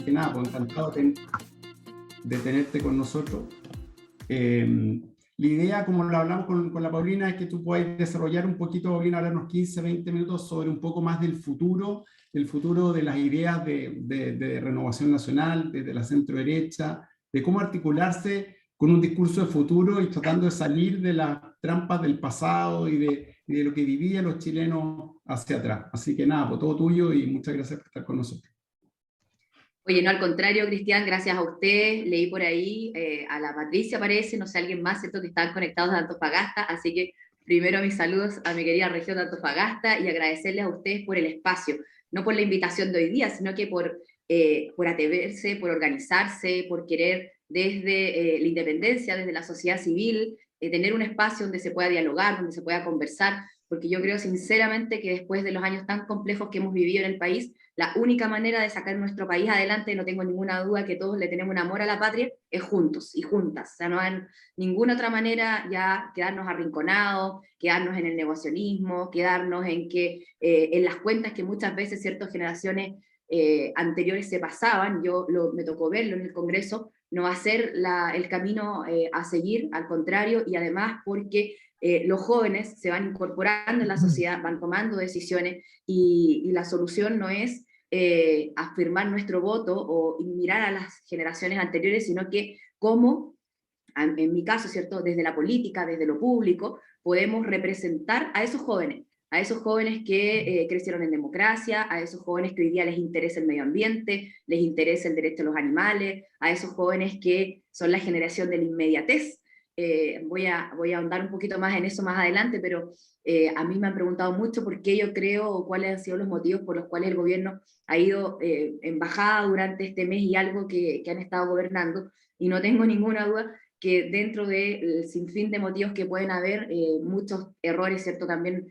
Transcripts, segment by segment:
que nada, pues encantado de tenerte con nosotros. La idea, como lo hablamos con la Paulina, es que tú puedas desarrollar un poquito, Paulina, hablar unos 15, 20 minutos sobre un poco más del futuro de las ideas de renovación nacional, de la centro derecha, de cómo articularse con un discurso de futuro y tratando de salir de las trampas del pasado y de lo que vivían los chilenos hacia atrás. Así que nada, pues todo tuyo y muchas gracias por estar con nosotros. Oye, no, al contrario, Cristian, gracias a usted. Leí por ahí, a la Patricia parece, no sé, alguien más, ¿cierto?, que están conectados de Antofagasta, así que primero mis saludos a mi querida región de Antofagasta y agradecerles a ustedes por el espacio, no por la invitación de hoy día, sino que por atreverse, por organizarse, por querer desde la independencia, desde la sociedad civil, tener un espacio donde se pueda dialogar, donde se pueda conversar, porque yo creo sinceramente que después de los años tan complejos que hemos vivido en el país, la única manera de sacar nuestro país adelante, no tengo ninguna duda que todos le tenemos un amor a la patria, es juntos y juntas. O sea, no hay ninguna otra manera ya quedarnos arrinconados, quedarnos en el negacionismo, quedarnos en las cuentas que muchas veces ciertas generaciones anteriores se pasaban. Me tocó verlo en el Congreso, no va a ser el camino a seguir, al contrario, y además porque los jóvenes se van incorporando en la sociedad, van tomando decisiones y la solución no es afirmar nuestro voto o mirar a las generaciones anteriores, sino que cómo, en mi caso, ¿cierto?, desde la política, desde lo público, podemos representar a esos jóvenes que crecieron en democracia, a esos jóvenes que hoy día les interesa el medio ambiente, les interesa el derecho de los animales, a esos jóvenes que son la generación de la inmediatez. Voy a ahondar un poquito más en eso más adelante, pero a mí me han preguntado mucho por qué yo creo o cuáles han sido los motivos por los cuales el gobierno ha ido en bajada durante este mes y algo que han estado gobernando, y no tengo ninguna duda que dentro del sinfín de motivos que pueden haber, muchos errores, ¿cierto?, también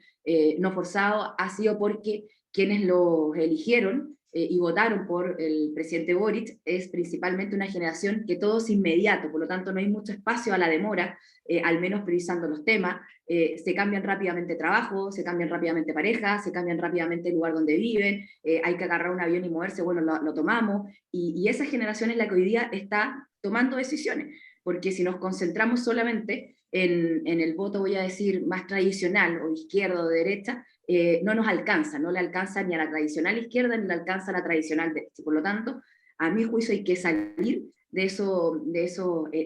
no forzados, ha sido porque quienes los eligieron y votaron por el presidente Boric es principalmente una generación que todo es inmediato, por lo tanto no hay mucho espacio a la demora, al menos priorizando los temas. Se cambian rápidamente trabajo, se cambian rápidamente parejas, se cambian rápidamente el lugar donde viven, hay que agarrar un avión y moverse, bueno, lo tomamos, y esa generación es la que hoy día está tomando decisiones, porque si nos concentramos solamente en el voto, voy a decir, más tradicional, o izquierda o de derecha, no nos alcanza, no le alcanza ni a la tradicional izquierda ni le alcanza a la tradicional derecha. Por lo tanto, a mi juicio hay que salir de esos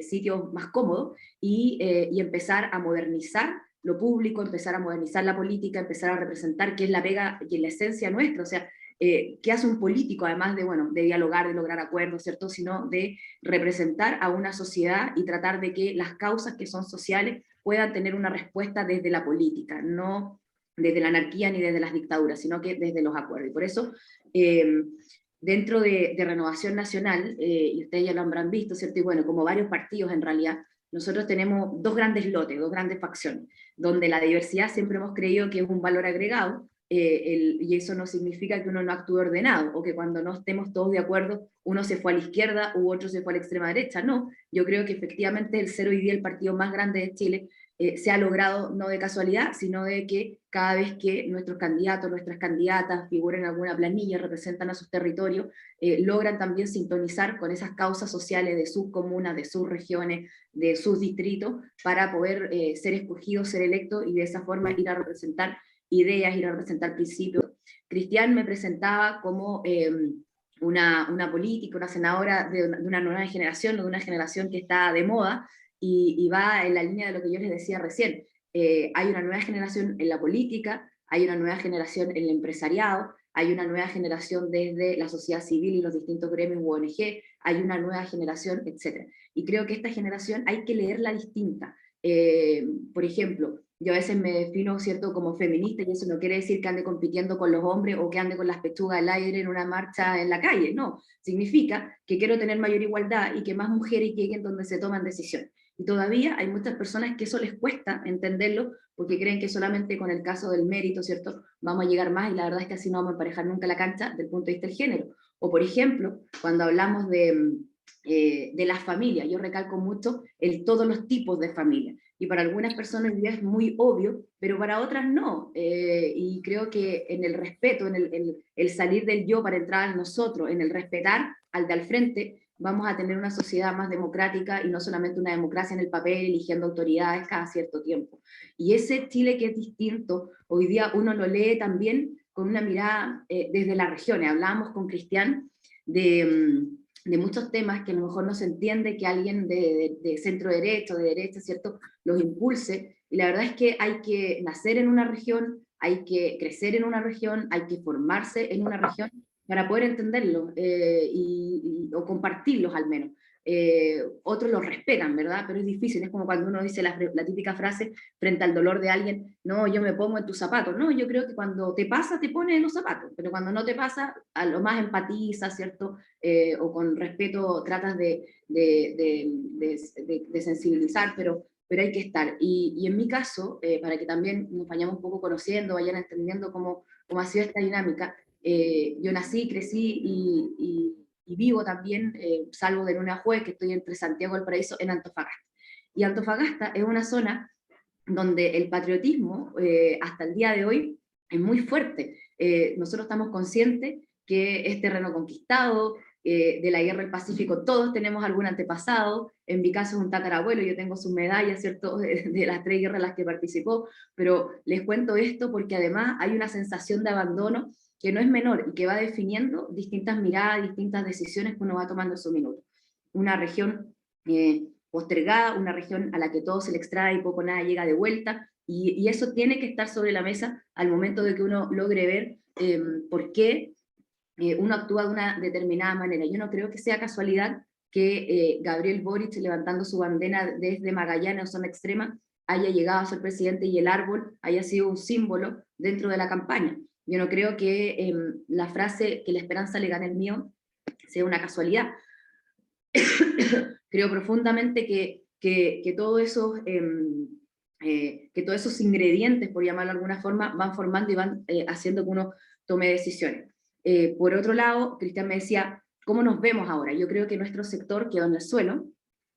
sitios más cómodos y empezar a modernizar lo público, empezar a modernizar la política, empezar a representar qué es la pega y la esencia nuestra, o sea, qué hace un político, además de, bueno, de dialogar, de lograr acuerdos, ¿cierto?, sino de representar a una sociedad y tratar de que las causas que son sociales puedan tener una respuesta desde la política, no desde la anarquía ni desde las dictaduras, sino que desde los acuerdos. Y por eso, dentro de Renovación Nacional, y ustedes ya lo habrán visto, ¿cierto?, y bueno, como varios partidos en realidad, nosotros tenemos dos grandes lotes, dos grandes facciones, donde la diversidad siempre hemos creído que es un valor agregado, y eso no significa que uno no actúe ordenado, o que cuando no estemos todos de acuerdo, uno se fue a la izquierda u otro se fue a la extrema derecha. No, yo creo que efectivamente el ser hoy día el partido más grande de Chile se ha logrado no de casualidad, sino de que cada vez que nuestros candidatos, nuestras candidatas figuren en alguna planilla, representan a sus territorios, logran también sintonizar con esas causas sociales de sus comunas, de sus regiones, de sus distritos, para poder ser escogidos, ser electos y de esa forma ir a representar ideas, ir a representar principios. Cristian me presentaba como una política, una senadora de una nueva generación, de una generación que está de moda, y va en la línea de lo que yo les decía recién. Hay una nueva generación en la política, hay una nueva generación en el empresariado, hay una nueva generación desde la sociedad civil y los distintos gremios u ONG, hay una nueva generación, etc. Y creo que esta generación hay que leerla distinta. Por ejemplo, yo a veces me defino, ¿cierto?, como feminista, y eso no quiere decir que ande compitiendo con los hombres o que ande con las pechugas al aire en una marcha en la calle, no, significa que quiero tener mayor igualdad y que más mujeres lleguen donde se toman decisiones. Y todavía hay muchas personas que eso les cuesta entenderlo, porque creen que solamente con el caso del mérito, ¿cierto?, vamos a llegar más, y la verdad es que así no vamos a emparejar nunca la cancha desde el punto de vista del género. O por ejemplo, cuando hablamos de las familias, yo recalco mucho todos los tipos de familias. y para algunas personas hoy día es muy obvio, pero para otras no. Y creo que en el respeto, en el salir del yo para entrar al nosotros, en el respetar al de al frente, vamos a tener una sociedad más democrática y no solamente una democracia en el papel, eligiendo autoridades cada cierto tiempo. Y ese Chile que es distinto, hoy día uno lo lee también con una mirada desde las regiones. Hablábamos con Cristian de muchos temas que a lo mejor no se entiende que alguien de centro derecho, de derecha, ¿cierto?, los impulse, y la verdad es que hay que nacer en una región, hay que crecer en una región, hay que formarse en una región para poder entenderlos o compartirlos al menos. Otros los respetan, ¿verdad? Pero es difícil, es como cuando uno dice la típica frase frente al dolor de alguien, no, yo me pongo en tus zapatos, no, yo creo que cuando te pasa te pones en los zapatos, pero cuando no te pasa, a lo más empatizas, ¿cierto? O con respeto tratas de sensibilizar, pero hay que estar. Y en mi caso, para que también nos vayamos un poco conociendo, vayan entendiendo cómo ha sido esta dinámica, yo nací, crecí y vivo también, salvo de Luna Juez, que estoy entre Santiago y el Paraíso, en Antofagasta. Y Antofagasta es una zona donde el patriotismo hasta el día de hoy es muy fuerte. Nosotros estamos conscientes que es terreno conquistado, de la guerra del Pacífico todos tenemos algún antepasado, en mi caso es un tatarabuelo, yo tengo sus medallas, ¿cierto?, de las 3 guerras en las que participó, pero les cuento esto porque además hay una sensación de abandono que no es menor y que va definiendo distintas miradas, distintas decisiones que uno va tomando en su minuto. Una región postergada, una región a la que todo se le extrae y poco nada llega de vuelta, y eso tiene que estar sobre la mesa al momento de que uno logre ver por qué uno actúa de una determinada manera. Yo no creo que sea casualidad que Gabriel Boric, levantando su bandera desde Magallanes, zona extrema, haya llegado a ser presidente y el árbol haya sido un símbolo dentro de la campaña. Yo no creo que la frase que la esperanza le gane el mío sea una casualidad. Creo profundamente que todos esos ingredientes, por llamarlo de alguna forma, van formando y van haciendo que uno tome decisiones. Por otro lado, Cristian me decía, ¿cómo nos vemos ahora? Yo creo que nuestro sector quedó en el suelo,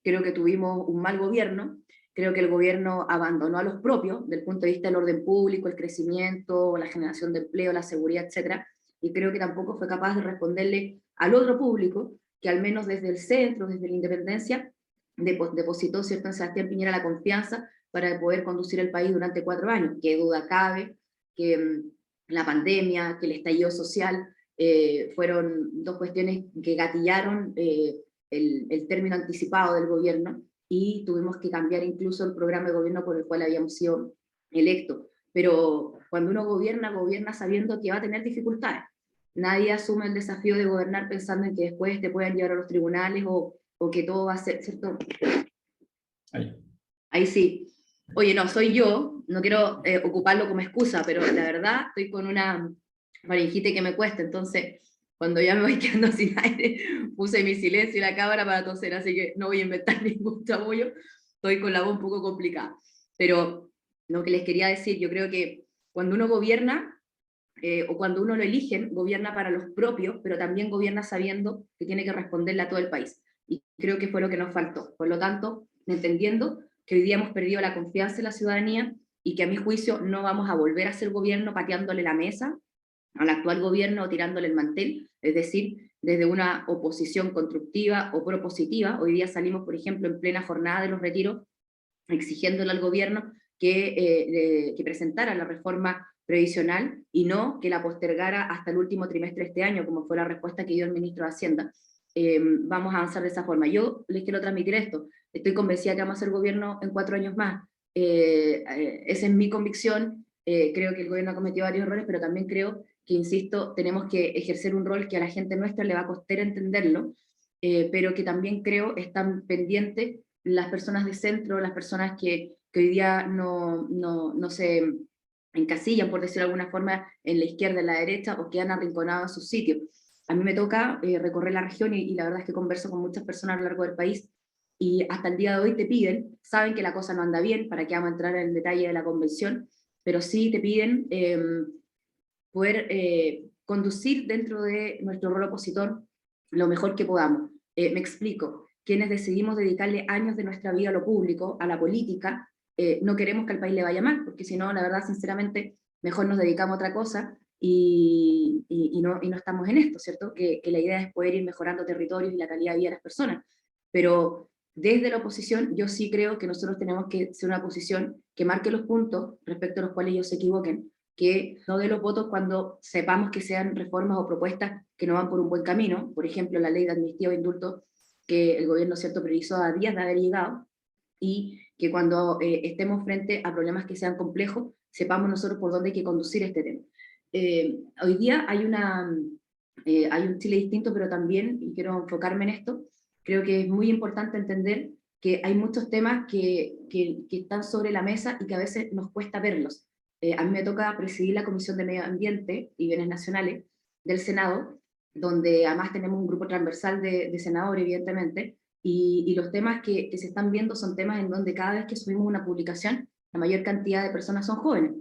creo que tuvimos un mal gobierno, creo que el gobierno abandonó a los propios, del punto de vista del orden público, el crecimiento, la generación de empleo, la seguridad, etc. Y creo que tampoco fue capaz de responderle al otro público, que al menos desde el centro, desde la independencia, depositó, ¿cierto?, en Sebastián Piñera la confianza para poder conducir el país durante 4 años. Qué duda cabe que la pandemia, que el estallido social, fueron 2 cuestiones que gatillaron el término anticipado del gobierno, y tuvimos que cambiar incluso el programa de gobierno por el cual habíamos sido electos. Pero cuando uno gobierna, gobierna sabiendo que va a tener dificultades. Nadie asume el desafío de gobernar pensando en que después te puedan llevar a los tribunales o que todo va a ser, ¿cierto? Ahí sí. Oye, no, soy yo, no quiero ocuparlo como excusa, pero la verdad estoy con una faringite que me cuesta, entonces cuando ya me voy quedando sin aire, puse mi silencio y la cámara para toser, así que no voy a inventar ningún chamullo, estoy con la voz un poco complicada. Pero lo que les quería decir, yo creo que cuando uno gobierna, o cuando uno lo eligen, gobierna para los propios, pero también gobierna sabiendo que tiene que responderle a todo el país. Y creo que fue lo que nos faltó. Por lo tanto, entendiendo que hoy día hemos perdido la confianza en la ciudadanía y que a mi juicio no vamos a volver a ser gobierno pateándole la mesa al actual gobierno o tirándole el mantel, es decir, desde una oposición constructiva o propositiva. Hoy día salimos, por ejemplo, en plena jornada de los retiros, exigiéndole al gobierno que presentara la reforma previsional y no que la postergara hasta el último trimestre de este año, como fue la respuesta que dio el ministro de Hacienda. Vamos a avanzar de esa forma. Yo les quiero transmitir esto, estoy convencida que vamos a ser gobierno en 4 años más, esa es mi convicción. Creo que el gobierno ha cometido varios errores, pero también creo que, insisto, tenemos que ejercer un rol que a la gente nuestra le va a costar entenderlo, pero que también creo están pendientes las personas de centro, las personas que hoy día no se encasillan, por decirlo de alguna forma, en la izquierda, en la derecha, o quedan arrinconados en sus sitios. A mí me toca recorrer la región y la verdad es que converso con muchas personas a lo largo del país, y hasta el día de hoy te piden, saben que la cosa no anda bien, para que vamos a entrar en el detalle de la convención, pero sí te piden poder conducir dentro de nuestro rol opositor lo mejor que podamos. Me explico, quienes decidimos dedicarle años de nuestra vida a lo público, a la política, no queremos que al país le vaya mal, porque si no, la verdad, sinceramente, mejor nos dedicamos a otra cosa y no estamos en esto, ¿cierto? Que la idea es poder ir mejorando territorios y la calidad de vida de las personas. Pero desde la oposición, yo sí creo que nosotros tenemos que ser una oposición que marque los puntos respecto a los cuales ellos se equivoquen, que no dé los votos cuando sepamos que sean reformas o propuestas que no van por un buen camino. Por ejemplo, la ley de amnistía o indulto que el gobierno, ¿cierto?, priorizó a días de haber llegado, y que cuando estemos frente a problemas que sean complejos, sepamos nosotros por dónde hay que conducir este tema. Hoy día hay un Chile distinto, pero también, y quiero enfocarme en esto, creo que es muy importante entender que hay muchos temas que están sobre la mesa y que a veces nos cuesta verlos. A mí me toca presidir la Comisión de Medio Ambiente y Bienes Nacionales del Senado, donde además tenemos un grupo transversal de senadores, evidentemente, y los temas que se están viendo son temas en donde cada vez que subimos una publicación, la mayor cantidad de personas son jóvenes,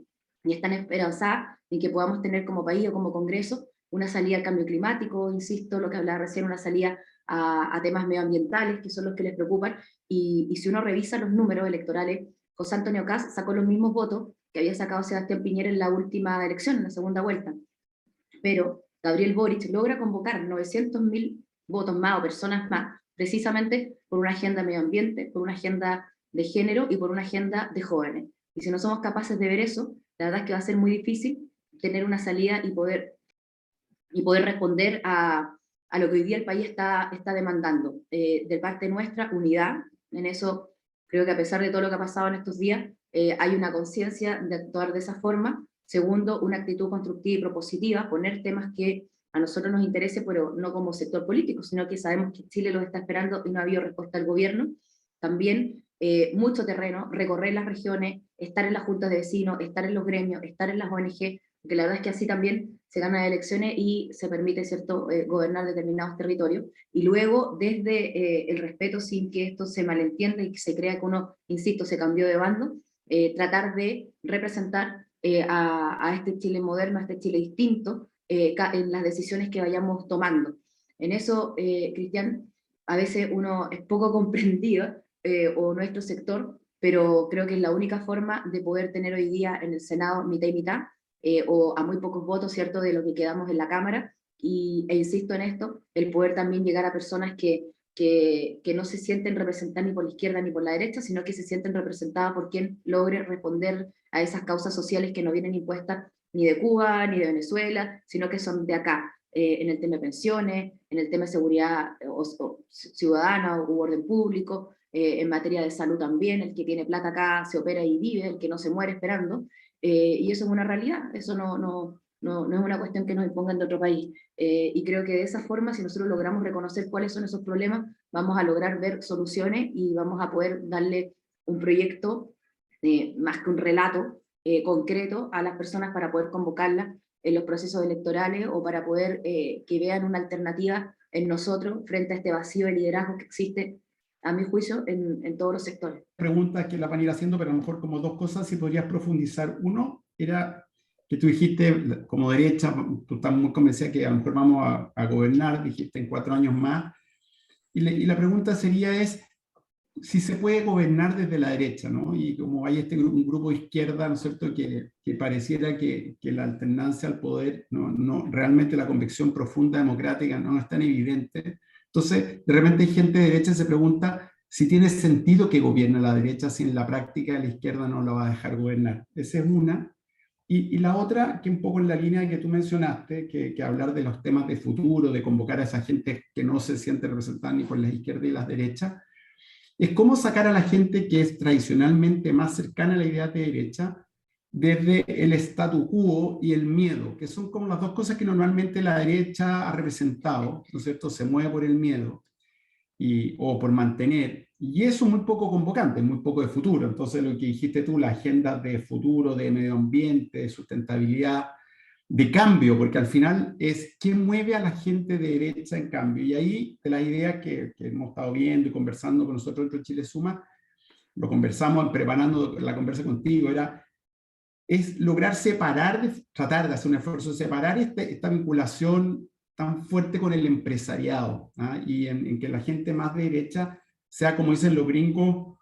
y están esperanzadas en que podamos tener como país o como Congreso una salida al cambio climático, insisto, lo que hablaba recién, una salida a temas medioambientales, que son los que les preocupan, y si uno revisa los números electorales, José Antonio Kast sacó los mismos votos que había sacado Sebastián Piñera en la última elección, en la segunda vuelta, pero Gabriel Boric logra convocar 900.000 votos más o personas más, precisamente por una agenda de medio ambiente, por una agenda de género y por una agenda de jóvenes. Y si no somos capaces de ver eso, la verdad es que va a ser muy difícil tener una salida y poder responder a lo que hoy día el país está demandando. De parte nuestra, unidad. En eso creo que a pesar de todo lo que ha pasado en estos días, hay una conciencia de actuar de esa forma. Segundo, una actitud constructiva y propositiva, poner temas que a nosotros nos interese, pero no como sector político, sino que sabemos que Chile los está esperando y no ha habido respuesta del gobierno. También mucho terreno, recorrer las regiones, estar en las juntas de vecinos, estar en los gremios, estar en las ONG, porque la verdad es que así también se ganan elecciones y se permite, ¿cierto?, gobernar determinados territorios. Y luego, desde el respeto, sin que esto se malentienda y que se crea que uno, insisto, se cambió de bando, tratar de representar a este Chile moderno, a este Chile distinto, en las decisiones que vayamos tomando. En eso, Cristian, a veces uno es poco comprendido, o nuestro sector, pero creo que es la única forma de poder tener hoy día en el Senado mitad y mitad, o a muy pocos votos, ¿cierto?, de lo que quedamos en la Cámara, e insisto en esto, el poder también llegar a personas que no se sienten representadas ni por la izquierda ni por la derecha, sino que se sienten representadas por quien logre responder a esas causas sociales que no vienen impuestas ni de Cuba ni de Venezuela, sino que son de acá, en el tema de pensiones, en el tema de seguridad o ciudadana u orden público, en materia de salud también, el que tiene plata acá se opera y vive, el que no se muere esperando, y eso es una realidad, eso no es una cuestión que nos impongan de otro país. Y creo que de esa forma, si nosotros logramos reconocer cuáles son esos problemas, vamos a lograr ver soluciones y vamos a poder darle un proyecto, más que un relato concreto a las personas para poder convocarlas en los procesos electorales o para poder que vean una alternativa en nosotros frente a este vacío de liderazgo que existe, a mi juicio, en todos los sectores. Pregunta que la van a ir haciendo, pero a lo mejor como dos cosas, si podrías profundizar. Uno era que tú dijiste, como derecha, tú estás muy convencida que a lo mejor vamos a gobernar, dijiste en 4 años más, y la pregunta sería es, si se puede gobernar desde la derecha, ¿no? Y como hay un grupo de izquierda, ¿no es cierto?, que pareciera que la alternancia al poder, realmente la convicción profunda democrática no es tan evidente. Entonces, de repente hay gente de derecha que se pregunta si tiene sentido que gobierne la derecha, si en la práctica la izquierda no la va a dejar gobernar. Esa es una. Y la otra, que un poco en la línea que tú mencionaste, que hablar de los temas de futuro, de convocar a esa gente que no se siente representada ni por las izquierdas y las derechas, es cómo sacar a la gente que es tradicionalmente más cercana a la idea de derecha desde el statu quo y el miedo, que son como las dos cosas que normalmente la derecha ha representado, ¿no es cierto? Se mueve por el miedo o por mantener, y eso es muy poco convocante, muy poco de futuro. Entonces lo que dijiste tú, la agenda de futuro, de medio ambiente, de sustentabilidad, de cambio, porque al final es qué mueve a la gente de derecha en cambio. Y ahí de las ideas que hemos estado viendo y conversando con nosotros dentro de Chile Suma, lo conversamos preparando la conversa contigo, es lograr separar, tratar de hacer un esfuerzo de separar esta vinculación tan fuerte con el empresariado, ¿ah? Y en que la gente más de derecha sea, como dicen los gringos,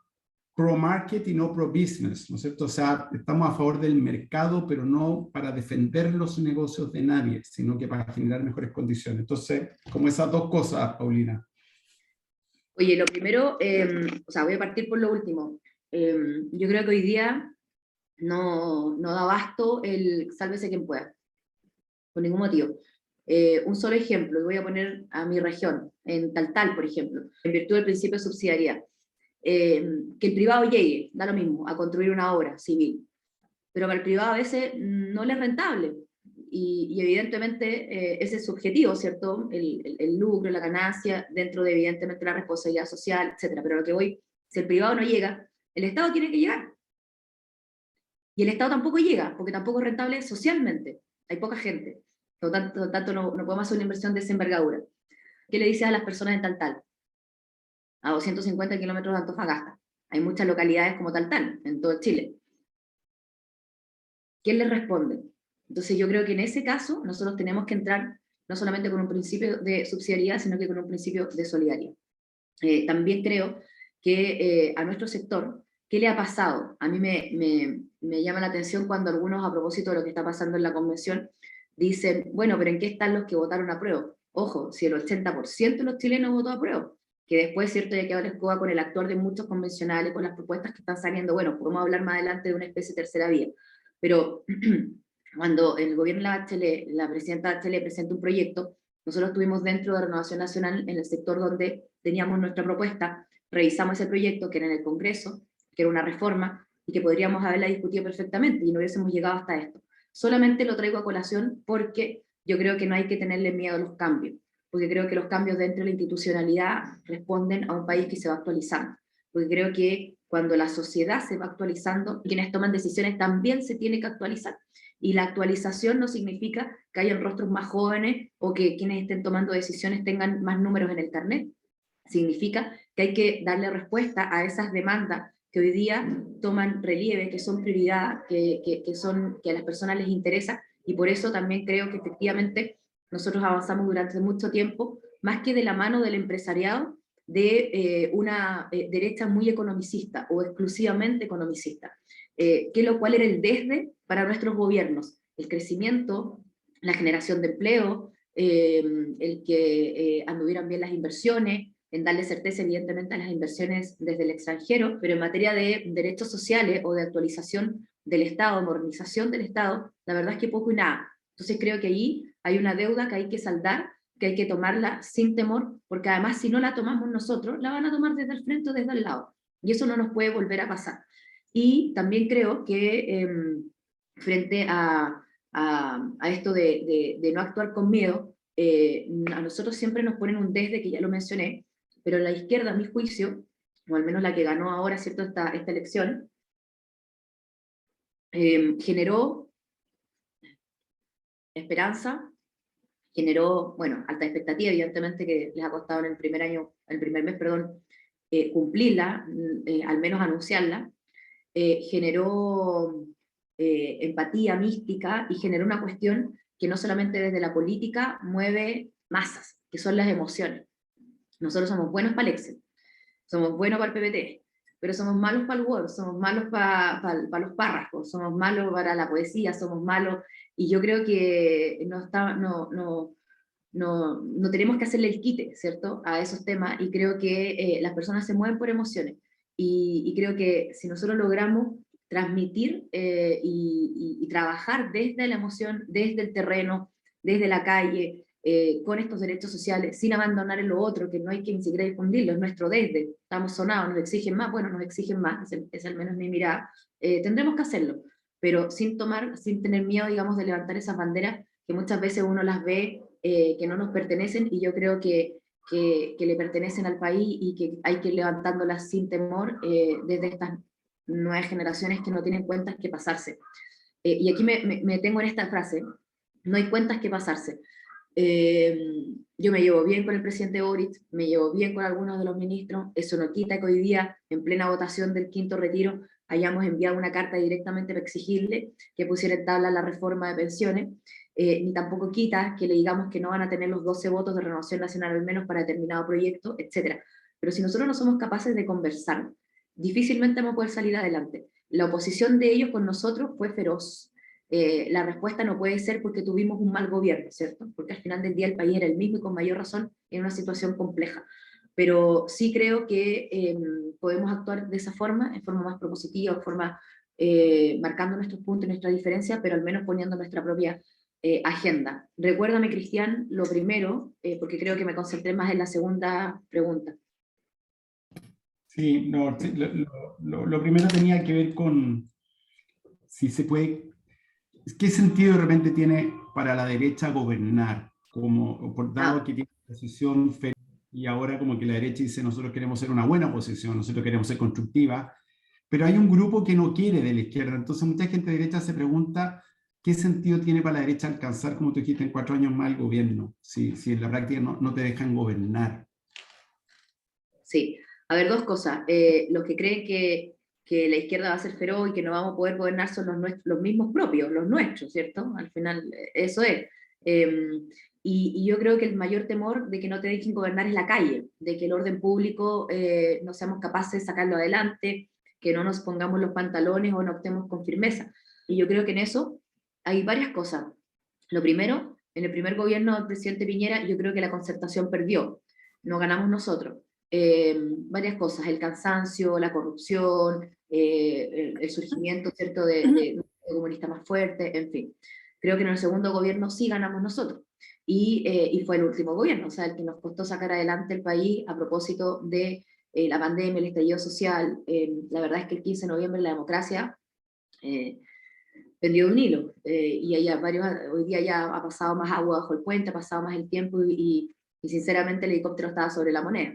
pro-market y no pro-business, ¿no es cierto? O sea, estamos a favor del mercado, pero no para defender los negocios de nadie, sino que para generar mejores condiciones. Entonces, como esas dos cosas, Paulina. Oye, lo primero, o sea, voy a partir por lo último. Yo creo que hoy día no da abasto el sálvese quien pueda, por ningún motivo. Un solo ejemplo, voy a poner a mi región, en Taltal, por ejemplo, en virtud del principio de subsidiariedad. Que el privado llegue, da lo mismo, a construir una obra civil, pero para el privado a veces no le es rentable, y evidentemente ese es su objetivo, ¿cierto? El lucro, la ganancia, dentro de evidentemente la responsabilidad social, etcétera. Pero lo que voy, si el privado no llega, el Estado tiene que llegar, y el Estado tampoco llega, porque tampoco es rentable socialmente, hay poca gente, por lo tanto no podemos hacer una inversión de esa envergadura. ¿Qué le dices a las personas en Taltal? A 250 kilómetros de Antofagasta. Hay muchas localidades como Taltal, en todo Chile. ¿Quién les responde? Entonces yo creo que en ese caso nosotros tenemos que entrar no solamente con un principio de subsidiariedad, sino que con un principio de solidaridad. También creo que a nuestro sector, ¿qué le ha pasado? A mí me llama la atención cuando algunos, a propósito de lo que está pasando en la convención, dicen, bueno, pero ¿en qué están los que votaron a prueba? Ojo, si el 80% de los chilenos votó a prueba, que después, cierto, ya quedó la escoba con el actuar de muchos convencionales, con las propuestas que están saliendo, bueno, podemos hablar más adelante de una especie de tercera vía, pero cuando el gobierno de la Bachelet, la presidenta Bachelet presenta un proyecto, nosotros estuvimos dentro de Renovación Nacional en el sector donde teníamos nuestra propuesta, revisamos ese proyecto que era en el Congreso, que era una reforma, y que podríamos haberla discutido perfectamente y no hubiésemos llegado hasta esto. Solamente lo traigo a colación porque yo creo que no hay que tenerle miedo a los cambios, porque creo que los cambios dentro de la institucionalidad responden a un país que se va actualizando, porque creo que cuando la sociedad se va actualizando, quienes toman decisiones también se tiene que actualizar. Y la actualización no significa que hayan rostros más jóvenes o que quienes estén tomando decisiones tengan más números en el carnet. Significa que hay que darle respuesta a esas demandas que hoy día toman relieve, que son prioridad, que a las personas les interesa, y por eso también creo que efectivamente nosotros avanzamos durante mucho tiempo, más que de la mano del empresariado, de una derecha muy economicista o exclusivamente economicista, que lo cual era el desde para nuestros gobiernos, el crecimiento, la generación de empleo, el que anduvieran bien las inversiones, en darle certeza evidentemente a las inversiones desde el extranjero, pero en materia de derechos sociales o de actualización del Estado, modernización del Estado, la verdad es que poco y nada. Entonces creo que ahí hay una deuda que hay que saldar, que hay que tomarla sin temor, porque además si no la tomamos nosotros, la van a tomar desde el frente o desde el lado, y eso no nos puede volver a pasar. Y también creo que frente a esto de no actuar con miedo, a nosotros siempre nos ponen un desde, que ya lo mencioné, pero la izquierda, a mi juicio, o al menos la que ganó ahora, ¿cierto?, esta elección, generó esperanza, generó, bueno, alta expectativa, evidentemente, que les ha costado en el primer año, en el primer mes, perdón, cumplirla, al menos anunciarla, generó empatía mística y generó una cuestión que no solamente desde la política mueve masas, que son las emociones. Nosotros somos buenos para el Excel, somos buenos para el PPT, pero somos malos para el Word, somos malos para los párrafos, somos malos para la poesía, somos malos, y yo creo que no tenemos que hacerle el quite, ¿cierto?, a esos temas, y creo que las personas se mueven por emociones, y creo que si nosotros logramos transmitir y trabajar desde la emoción, desde el terreno, desde la calle, con estos derechos sociales, sin abandonar en lo otro, que no hay que ni siquiera difundirlo, es nuestro desde, estamos sonados, nos exigen más, bueno, nos exigen más, es al menos mi mirada, tendremos que hacerlo, pero sin tener miedo, digamos, de levantar esas banderas que muchas veces uno las ve que no nos pertenecen, y yo creo que le pertenecen al país y que hay que ir levantándolas sin temor desde estas nuevas generaciones que no tienen cuentas que pasarse. Y aquí me tengo en esta frase, no hay cuentas que pasarse. Yo me llevo bien con el presidente Boric, me llevo bien con algunos de los ministros, eso no quita que hoy día, en plena votación del quinto retiro, hayamos enviado una carta directamente para exigirle que pusiera en tabla la reforma de pensiones, ni tampoco quita que le digamos que no van a tener los 12 votos de Renovación Nacional al menos para determinado proyecto, etc. Pero si nosotros no somos capaces de conversar, difícilmente vamos a poder salir adelante. La oposición de ellos con nosotros fue feroz. La respuesta no puede ser porque tuvimos un mal gobierno, ¿cierto? Porque al final del día el país era el mismo y con mayor razón en una situación compleja. Pero sí creo que podemos actuar de esa forma, en forma más propositiva, en forma marcando nuestros puntos y nuestras diferencias, pero al menos poniendo nuestra propia agenda. Recuérdame, Cristian, lo primero, porque creo que me concentré más en la segunda pregunta. Sí, no, sí, lo primero tenía que ver con si se puede, ¿qué sentido de repente tiene para la derecha gobernar? Como, por dado que tiene una posición feroz y ahora como que la derecha dice nosotros queremos ser una buena oposición, nosotros queremos ser constructiva, pero hay un grupo que no quiere de la izquierda, entonces mucha gente de derecha se pregunta qué sentido tiene para la derecha alcanzar, como tú dijiste, en 4 años más el gobierno, si en la práctica no te dejan gobernar. Sí, a ver, dos cosas. Los que creen que la izquierda va a ser feroz y que no vamos a poder gobernar son los mismos propios, los nuestros, ¿cierto? Al final, eso es. Y yo creo que el mayor temor de que no te dejen gobernar es la calle, de que el orden público no seamos capaces de sacarlo adelante, que no nos pongamos los pantalones o no optemos con firmeza. Y yo creo que en eso hay varias cosas. Lo primero, en el primer gobierno del presidente Piñera, yo creo que la concertación perdió, no ganamos nosotros. Varias cosas, el cansancio, la corrupción, el surgimiento, ¿cierto?, de comunista más fuerte, en fin. Creo que en el segundo gobierno sí ganamos nosotros. Y fue el último gobierno, o sea, el que nos costó sacar adelante el país a propósito de la pandemia, el estallido social. La verdad es que el 15 de noviembre la democracia pendió de un hilo. Y hoy día ya ha pasado más agua bajo el puente, ha pasado más el tiempo y sinceramente el helicóptero estaba sobre la moneda,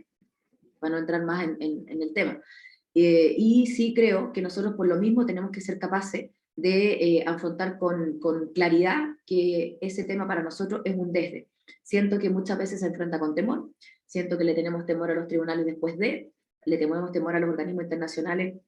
para no entrar más en el tema. Y sí creo que nosotros por lo mismo tenemos que ser capaces de afrontar con claridad que ese tema para nosotros es un desde. Siento que muchas veces se enfrenta con temor, siento que le tenemos temor a los tribunales después le tenemos temor a los organismos internacionales,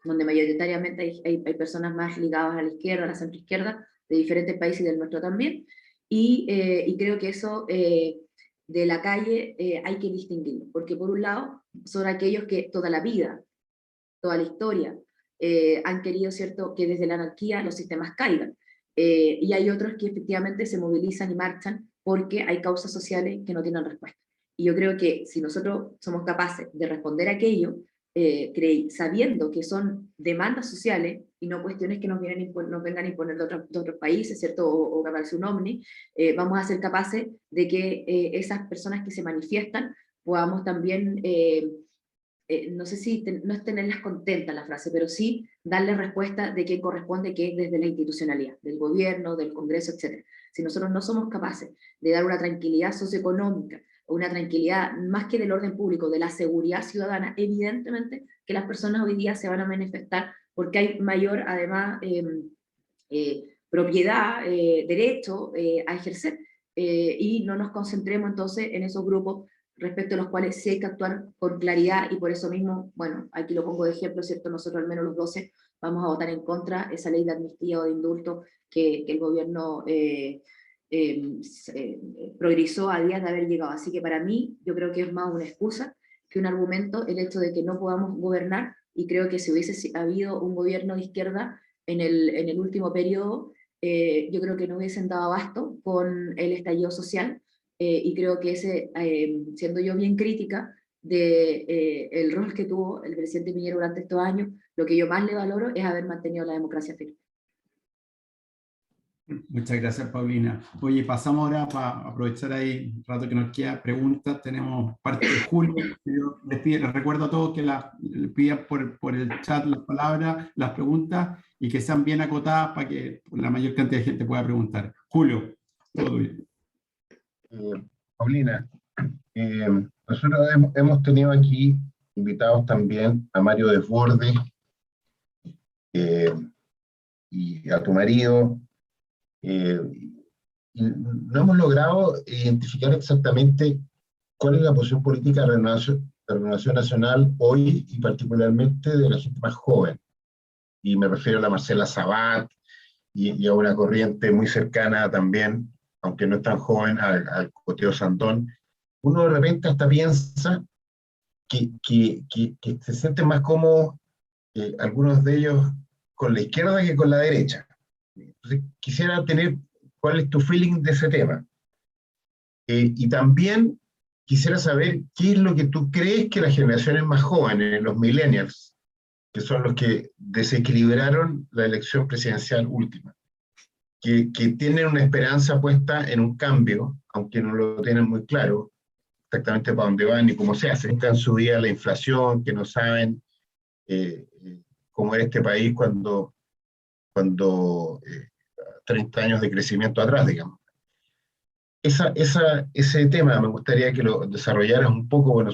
donde mayoritariamente hay personas más ligadas a la izquierda, a la centroizquierda, de diferentes países y del nuestro también, y creo que eso de la calle hay que distinguirlo, porque por un lado son aquellos que toda la vida, toda la historia, han querido, ¿cierto?, que desde la anarquía los sistemas caigan. Y hay otros que efectivamente se movilizan y marchan porque hay causas sociales que no tienen respuesta. Y yo creo que si nosotros somos capaces de responder a aquello, sabiendo que son demandas sociales y no cuestiones que nos vengan a imponer de otros países, ¿cierto?, o que aparece un ovni, vamos a ser capaces de que esas personas que se manifiestan podamos también no sé si no es tenerlas contentas la frase, pero sí darle respuesta de qué corresponde, que es desde la institucionalidad, del gobierno, del Congreso, etc. Si nosotros no somos capaces de dar una tranquilidad socioeconómica, o una tranquilidad más que del orden público, de la seguridad ciudadana, evidentemente que las personas hoy día se van a manifestar porque hay mayor, además, propiedad, derecho a ejercer, y no nos concentremos entonces en esos grupos respecto a los cuales sí hay que actuar con claridad, y por eso mismo, bueno, aquí lo pongo de ejemplo, ¿cierto? Nosotros al menos los 12 vamos a votar en contra esa ley de amnistía o de indulto que el gobierno progresó a días de haber llegado. Así que para mí, yo creo que es más una excusa que un argumento el hecho de que no podamos gobernar, y creo que si hubiese habido un gobierno de izquierda en el último periodo, yo creo que no hubiesen dado abasto con el estallido social, y creo que siendo yo bien crítica de el rol que tuvo el presidente Piñera durante estos años, lo que yo más le valoro es haber mantenido la democracia firme. Muchas gracias, Paulina. Oye, pasamos ahora para aprovechar ahí el rato que nos queda preguntas. Tenemos parte de Julio. Yo les recuerdo a todos que les pidan por el chat las palabras, las preguntas, y que sean bien acotadas para que la mayor cantidad de gente pueda preguntar. Julio, todo bien. Paulina, nosotros hemos tenido aquí invitados también a Mario Desbordes y a tu marido, y no hemos logrado identificar exactamente cuál es la posición política de Renovación Nacional hoy, y particularmente de la gente más joven. Y me refiero a la Marcela Sabat y a una corriente muy cercana también, aunque no es tan joven, al Coteo Sandón. Uno de repente hasta piensa que se sienten más cómodos algunos de ellos con la izquierda que con la derecha. Entonces, quisiera tener cuál es tu feeling de ese tema. Y también quisiera saber qué es lo que tú crees que las generaciones más jóvenes, los millennials, que son los que desequilibraron la elección presidencial última, que tienen una esperanza puesta en un cambio, aunque no lo tienen muy claro exactamente para dónde van ni cómo se hace. Está en su día la inflación, que no saben cómo era este país cuando 30 años de crecimiento atrás, digamos. Ese tema me gustaría que lo desarrollaras un poco, porque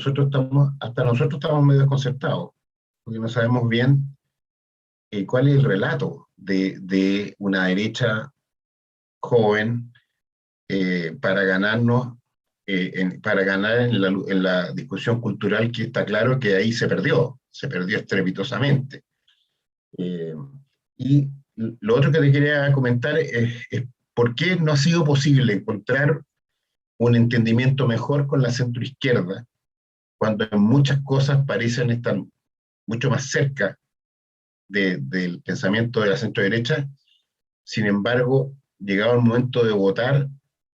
hasta nosotros estamos medio desconcertados, porque no sabemos bien cuál es el relato de una derecha joven para ganarnos, para ganar en la discusión cultural, que está claro que ahí se perdió estrepitosamente. Y lo otro que te quería comentar es por qué no ha sido posible encontrar un entendimiento mejor con la centroizquierda, cuando en muchas cosas parecen estar mucho más cerca del pensamiento de la centroderecha. Sin embargo, llegado el momento de votar,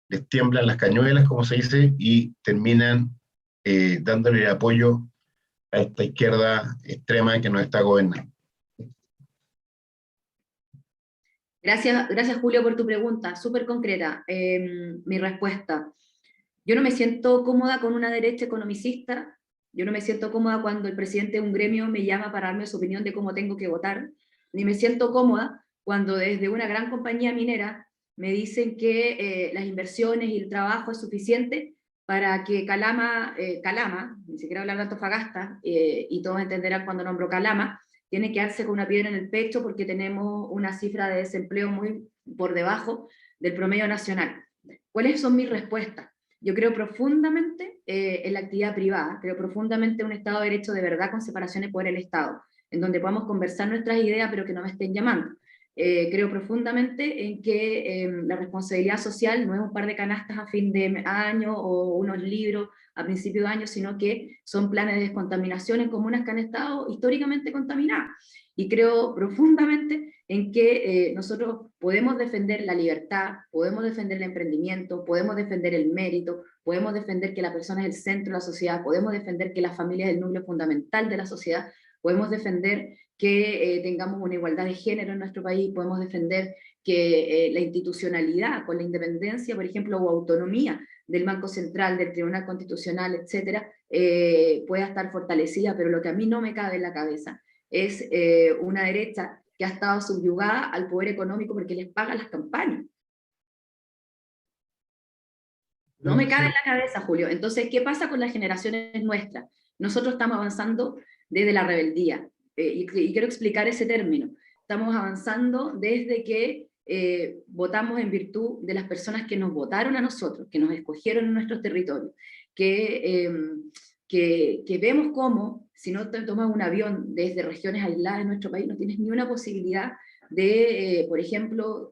les tiemblan las cañuelas, como se dice, y terminan dándole el apoyo a esta izquierda extrema que nos está gobernando. Gracias Julio por tu pregunta, súper concreta. Mi respuesta: yo no me siento cómoda con una derecha economicista, yo no me siento cómoda cuando el presidente de un gremio me llama para darme su opinión de cómo tengo que votar, ni me siento cómoda cuando desde una gran compañía minera me dicen que las inversiones y el trabajo es suficiente para que Calama, ni siquiera hablar de Antofagasta, y todos entenderán cuando nombro Calama, tiene que darse con una piedra en el pecho porque tenemos una cifra de desempleo muy por debajo del promedio nacional. ¿Cuáles son mis respuestas? Yo creo profundamente en la actividad privada, creo profundamente en un Estado de Derecho de verdad con separación de poder del Estado, en donde podamos conversar nuestras ideas pero que no me estén llamando. Creo profundamente en que la responsabilidad social no es un par de canastas a fin de año o unos libros a principio de año, sino que son planes de descontaminación en comunas que han estado históricamente contaminadas. Y creo profundamente en que nosotros podemos defender la libertad, podemos defender el emprendimiento, podemos defender el mérito, podemos defender que la persona es el centro de la sociedad, podemos defender que la familia es el núcleo fundamental de la sociedad, podemos defender que tengamos una igualdad de género en nuestro país, podemos defender que la institucionalidad, con la independencia, por ejemplo, o autonomía del Banco Central, del Tribunal Constitucional, etcétera, pueda estar fortalecida, pero lo que a mí no me cabe en la cabeza es una derecha que ha estado subyugada al poder económico porque les pagan las campañas. No me cabe en la cabeza, Julio. Entonces, ¿qué pasa con las generaciones nuestras? Nosotros estamos avanzando desde la rebeldía, y quiero explicar ese término. Estamos avanzando desde que votamos en virtud de las personas que nos votaron a nosotros, que nos escogieron en nuestros territorios, que vemos cómo, si no te tomas un avión desde regiones aisladas de nuestro país, no tienes ni una posibilidad de, por ejemplo,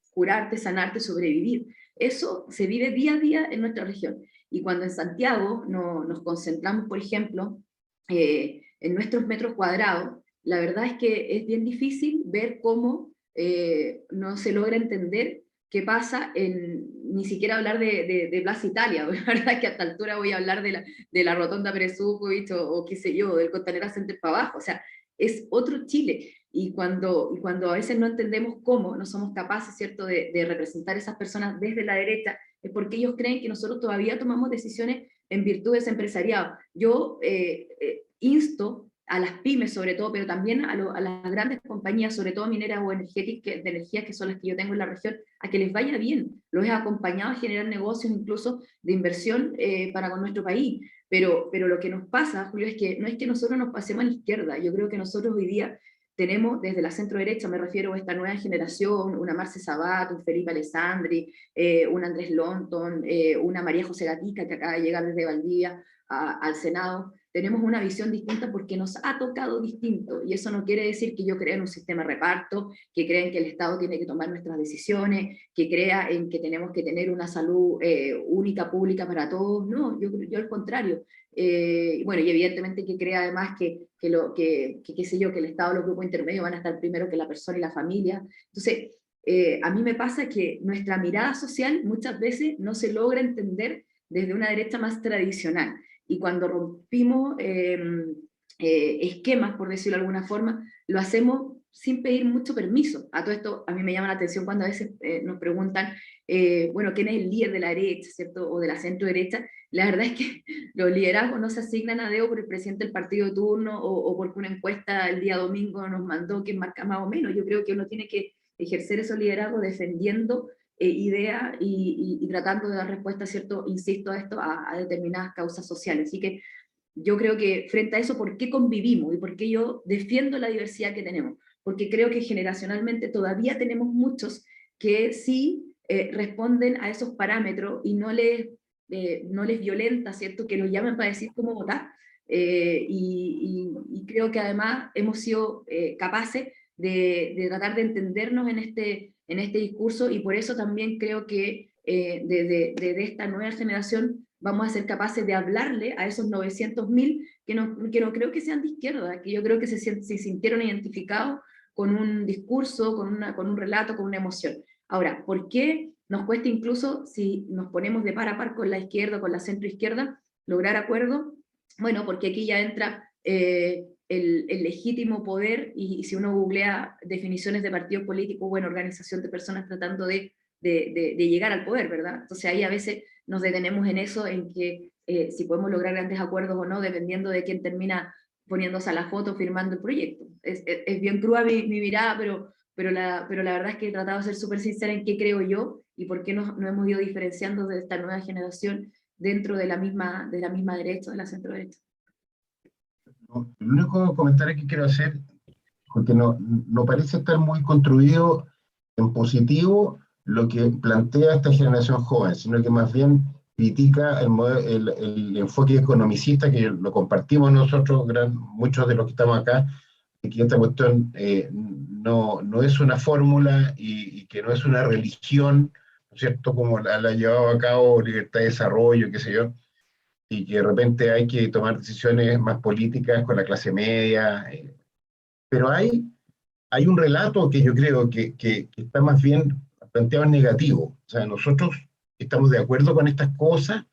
curarte, sanarte, sobrevivir. Eso se vive día a día en nuestra región. Y cuando en Santiago nos concentramos, por ejemplo, en nuestros metros cuadrados, la verdad es que es bien difícil ver cómo no se logra entender qué pasa ni siquiera hablar de Plaza Italia. La verdad es que a esta altura voy a hablar de la Rotonda Pérez Sukovich o qué sé yo, del Costanera Center para abajo. O sea, es otro Chile. Y cuando a veces no entendemos cómo no somos capaces, ¿cierto?, de representar a esas personas desde la derecha, es porque ellos creen que nosotros todavía tomamos decisiones en virtud de ese empresariado. Yo insto a las pymes sobre todo, pero también a las grandes compañías, sobre todo mineras o energéticas, de energías, que son las que yo tengo en la región, a que les vaya bien. Los he acompañado a generar negocios incluso de inversión para con nuestro país. Pero lo que nos pasa, Julio, es que no es que nosotros nos pasemos a la izquierda. Yo creo que nosotros hoy día tenemos desde la centro derecha, me refiero a esta nueva generación, una Marce Sabat, un Felipe Alessandri, un Andrés Lonton, una María José Gatica, que acaba de llegar desde Valdivia al Senado, tenemos una visión distinta porque nos ha tocado distinto, y eso no quiere decir que yo crea en un sistema de reparto, que crea en que el Estado tiene que tomar nuestras decisiones, que crea en que tenemos que tener una salud única, pública para todos, no, yo al contrario. Bueno, y evidentemente que crea además qué sé yo, que el Estado, los grupos intermedios van a estar primero que la persona y la familia. Entonces, a mí me pasa que nuestra mirada social muchas veces no se logra entender desde una derecha más tradicional. Y cuando rompimos esquemas, por decirlo de alguna forma, lo hacemos sin pedir mucho permiso. A todo esto, a mí me llama la atención cuando a veces nos preguntan, bueno, ¿quién es el líder de la derecha, ¿cierto? O de la centro derecha. La verdad es que los liderazgos no se asignan a dedo por el presidente del partido de turno o porque una encuesta el día domingo nos mandó quién marca más o menos. Yo creo que uno tiene que ejercer esos liderazgos defendiendo ideas y tratando de dar respuesta, ¿cierto? Insisto a esto, a determinadas causas sociales. Así que yo creo que frente a eso, ¿por qué convivimos? Y por qué yo defiendo la diversidad que tenemos. Porque creo que generacionalmente todavía tenemos muchos que sí responden a esos parámetros y no les violenta, ¿cierto? Que nos llamen para decir cómo votar. Y creo que además hemos sido capaces de tratar de entendernos en este discurso, y por eso también creo que desde esta nueva generación vamos a ser capaces de hablarle a esos 900.000 que no creo que sean de izquierda, que yo creo que se sintieron identificados con un discurso, con un relato, con una emoción. Ahora, ¿por qué nos cuesta incluso, si nos ponemos de par a par con la izquierda, con la centroizquierda, lograr acuerdo? Bueno, porque aquí ya entra el legítimo poder, y si uno googlea definiciones de partido político, bueno, organización de personas tratando de llegar al poder, ¿verdad? Entonces ahí a veces nos detenemos en eso, en que si podemos lograr grandes acuerdos o no, dependiendo de quién termina poniéndose a la foto, firmando el proyecto. Es bien cruda mi mirada, pero la verdad es que he tratado de ser súper sincera en qué creo yo y por qué nos hemos ido diferenciando de esta nueva generación dentro de la misma derecha, de la centro derecha. El único comentario que quiero hacer, porque no parece estar muy construido en positivo lo que plantea esta generación joven, sino que más bien critica el enfoque economicista, que lo compartimos nosotros, muchos de los que estamos acá, y que esta cuestión no es una fórmula y que no es una religión, ¿no es cierto?, como la ha llevado a cabo Libertad de Desarrollo, qué sé yo, y que de repente hay que tomar decisiones más políticas con la clase media, pero hay un relato que yo creo que está más bien planteado en negativo. O sea, nosotros estamos de acuerdo con estas cosas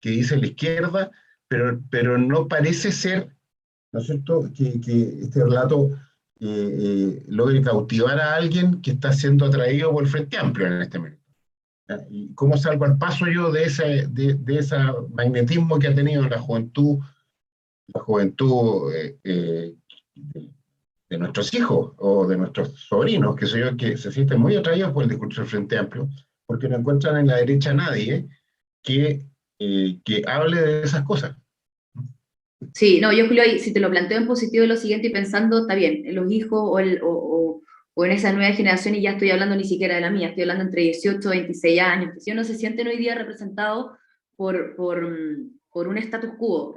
que dice la izquierda, pero no parece ser, ¿no es cierto?, que este relato logre cautivar a alguien que está siendo atraído por el Frente Amplio en este momento. ¿Y cómo salgo al paso yo de ese magnetismo que ha tenido la juventud de nuestros hijos o de nuestros sobrinos, que sé yo, que se sienten muy atraídos por el discurso del Frente Amplio, porque no encuentran en la derecha a nadie que hable de esas cosas? Sí, no, yo Julio, si te lo planteo en positivo, lo siguiente, y pensando, está bien, en los hijos o en esa nueva generación, y ya estoy hablando ni siquiera de la mía, estoy hablando entre 18 y 26 años, que si no se sienten hoy día representados por un status quo.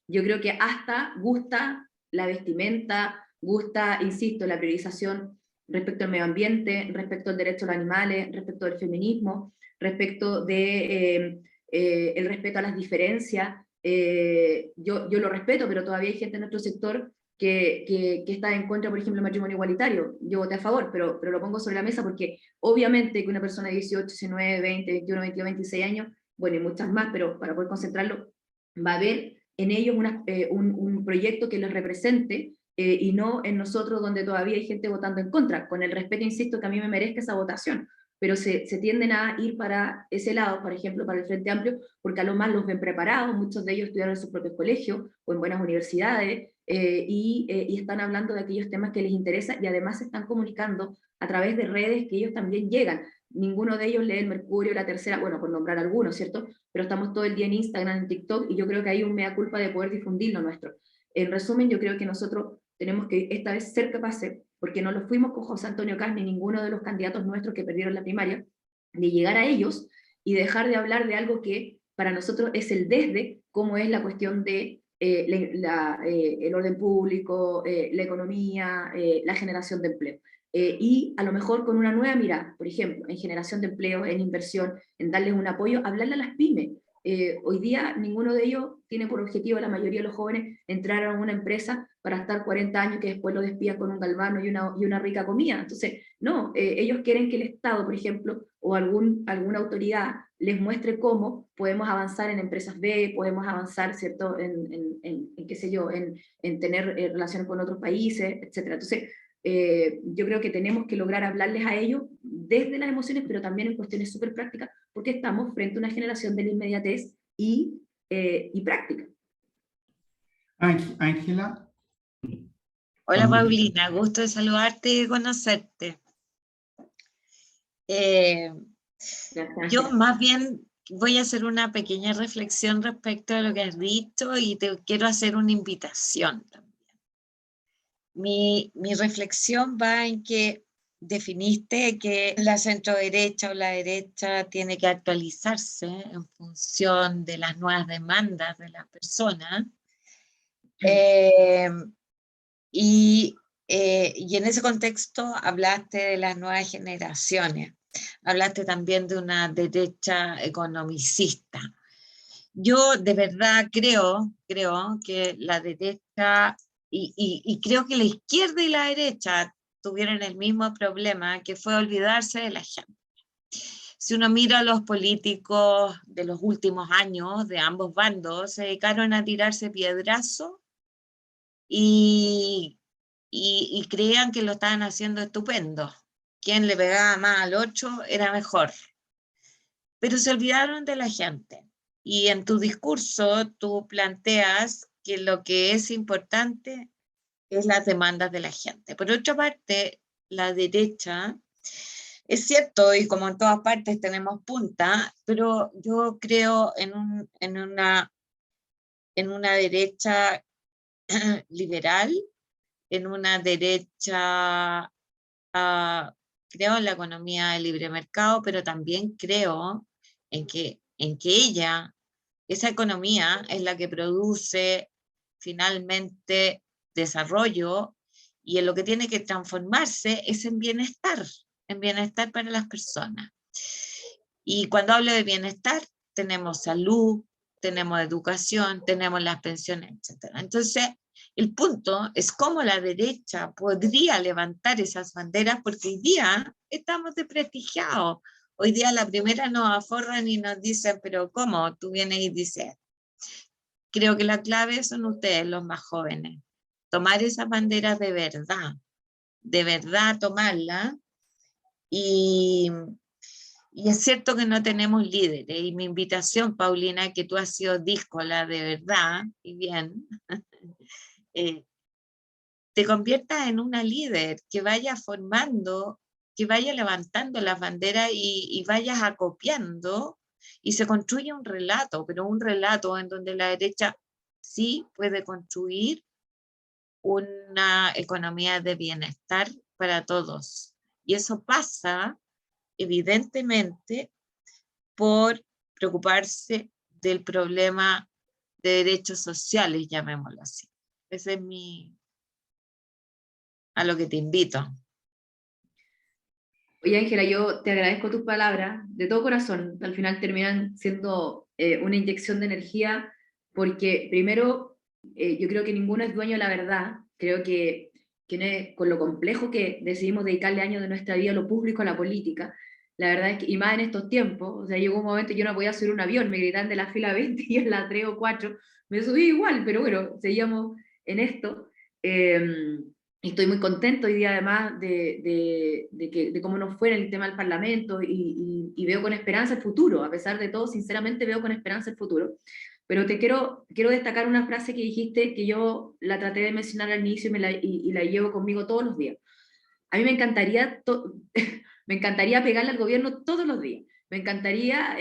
Yo creo que hasta gusta la vestimenta, gusta, insisto, la priorización respecto al medio ambiente, respecto al derecho a los animales, respecto del feminismo, respecto de el respeto a las diferencias. Yo lo respeto, pero todavía hay gente en nuestro sector que está en contra, por ejemplo, del matrimonio igualitario. Yo voté a favor, pero lo pongo sobre la mesa porque obviamente que una persona de 18, 19, 20, 21, 22, 26 años, bueno, y muchas más, pero para poder concentrarlo, va a ver en ellos un proyecto que les represente, y no en nosotros, donde todavía hay gente votando en contra, con el respeto, insisto, que a mí me merezca esa votación, pero se tienden a ir para ese lado, por ejemplo, para el Frente Amplio, porque a lo más los ven preparados, muchos de ellos estudiaron en sus propios colegios o en buenas universidades, y están hablando de aquellos temas que les interesan, y además se están comunicando a través de redes que ellos también llegan. Ninguno de ellos lee el Mercurio, La Tercera, bueno, por nombrar algunos, ¿cierto? Pero estamos todo el día en Instagram, en TikTok, y yo creo que hay un mea culpa de poder difundir lo nuestro. En resumen, yo creo que nosotros tenemos que esta vez ser capaces, porque no lo fuimos con José Antonio Kast ni ninguno de los candidatos nuestros que perdieron la primaria, de llegar a ellos y dejar de hablar de algo que para nosotros es el desde, como es la cuestión de el orden público, la economía, la generación de empleo. Y a lo mejor con una nueva mirada, por ejemplo, en generación de empleo, en inversión, en darles un apoyo, hablarle a las pymes. Hoy día ninguno de ellos tiene por objetivo, la mayoría de los jóvenes, entrar a una empresa para estar 40 años que después lo despidan con un galvano y una rica comida. Entonces, no, ellos quieren que el Estado, por ejemplo, o alguna autoridad les muestre cómo podemos avanzar en empresas B, podemos avanzar, ¿cierto?, en qué sé yo, en tener relación con otros países, etc. Entonces, yo creo que tenemos que lograr hablarles a ellos desde las emociones, pero también en cuestiones súper prácticas, porque estamos frente a una generación de la inmediatez y práctica. Ángela. Hola Paulina, gusto de saludarte y de conocerte. Yo más bien voy a hacer una pequeña reflexión respecto a lo que has dicho y te quiero hacer una invitación también. Mi reflexión va en que definiste que la centroderecha o la derecha tiene que actualizarse en función de las nuevas demandas de las personas. Y en ese contexto hablaste de las nuevas generaciones, hablaste también de una derecha economicista. Yo de verdad creo que la derecha, y creo que la izquierda y la derecha tuvieron el mismo problema, que fue olvidarse de la gente. Si uno mira a los políticos de los últimos años, de ambos bandos, se dedicaron a tirarse piedrazos y creían que lo estaban haciendo estupendo. Quien le pegaba más al otro era mejor. Pero se olvidaron de la gente. Y en tu discurso tú planteas que lo que es importante es las demandas de la gente. Por otra parte, la derecha, es cierto, y como en todas partes tenemos punta, pero yo creo en una derecha liberal, en una derecha, creo en la economía de libre mercado, pero también creo en que esa economía es la que produce finalmente desarrollo, y en lo que tiene que transformarse es en bienestar para las personas. Y cuando hablo de bienestar, tenemos salud, tenemos educación, tenemos las pensiones, etc. Entonces, el punto es cómo la derecha podría levantar esas banderas, porque hoy día estamos desprestigiados. Hoy día la primera nos aforran y nos dicen, pero ¿cómo? Tú vienes y dices. Creo que la clave son ustedes, los más jóvenes. Tomar esas banderas de verdad tomarlas. Y es cierto que no tenemos líderes. Y mi invitación, Paulina, que tú has sido díscola de verdad, y bien, te conviertas en una líder que vaya formando, que vaya levantando las banderas y vayas acopiando, y se construye un relato, pero un relato en donde la derecha sí puede construir una economía de bienestar para todos. Y eso pasa, evidentemente, por preocuparse del problema de derechos sociales, llamémoslo así. Ese es a lo que te invito. Oye, Ángela, yo te agradezco tus palabras de todo corazón. Al final terminan siendo una inyección de energía, porque primero, yo creo que ninguno es dueño de la verdad. Creo que con lo complejo que decidimos dedicarle años de nuestra vida a lo público, a la política, la verdad es que, y más en estos tiempos, o sea, llegó un momento yo no podía subir un avión, me gritan de la fila 20 y en la 3 o 4, me subí igual, pero bueno, seguíamos en esto. Estoy muy contento hoy día, además, de cómo nos fue en el tema del Parlamento, y veo con esperanza el futuro. A pesar de todo, sinceramente veo con esperanza el futuro. Pero quiero destacar una frase que dijiste, que yo la traté de mencionar al inicio y la llevo conmigo todos los días. A mí me encantaría, me encantaría pegarle al gobierno todos los días. Me encantaría,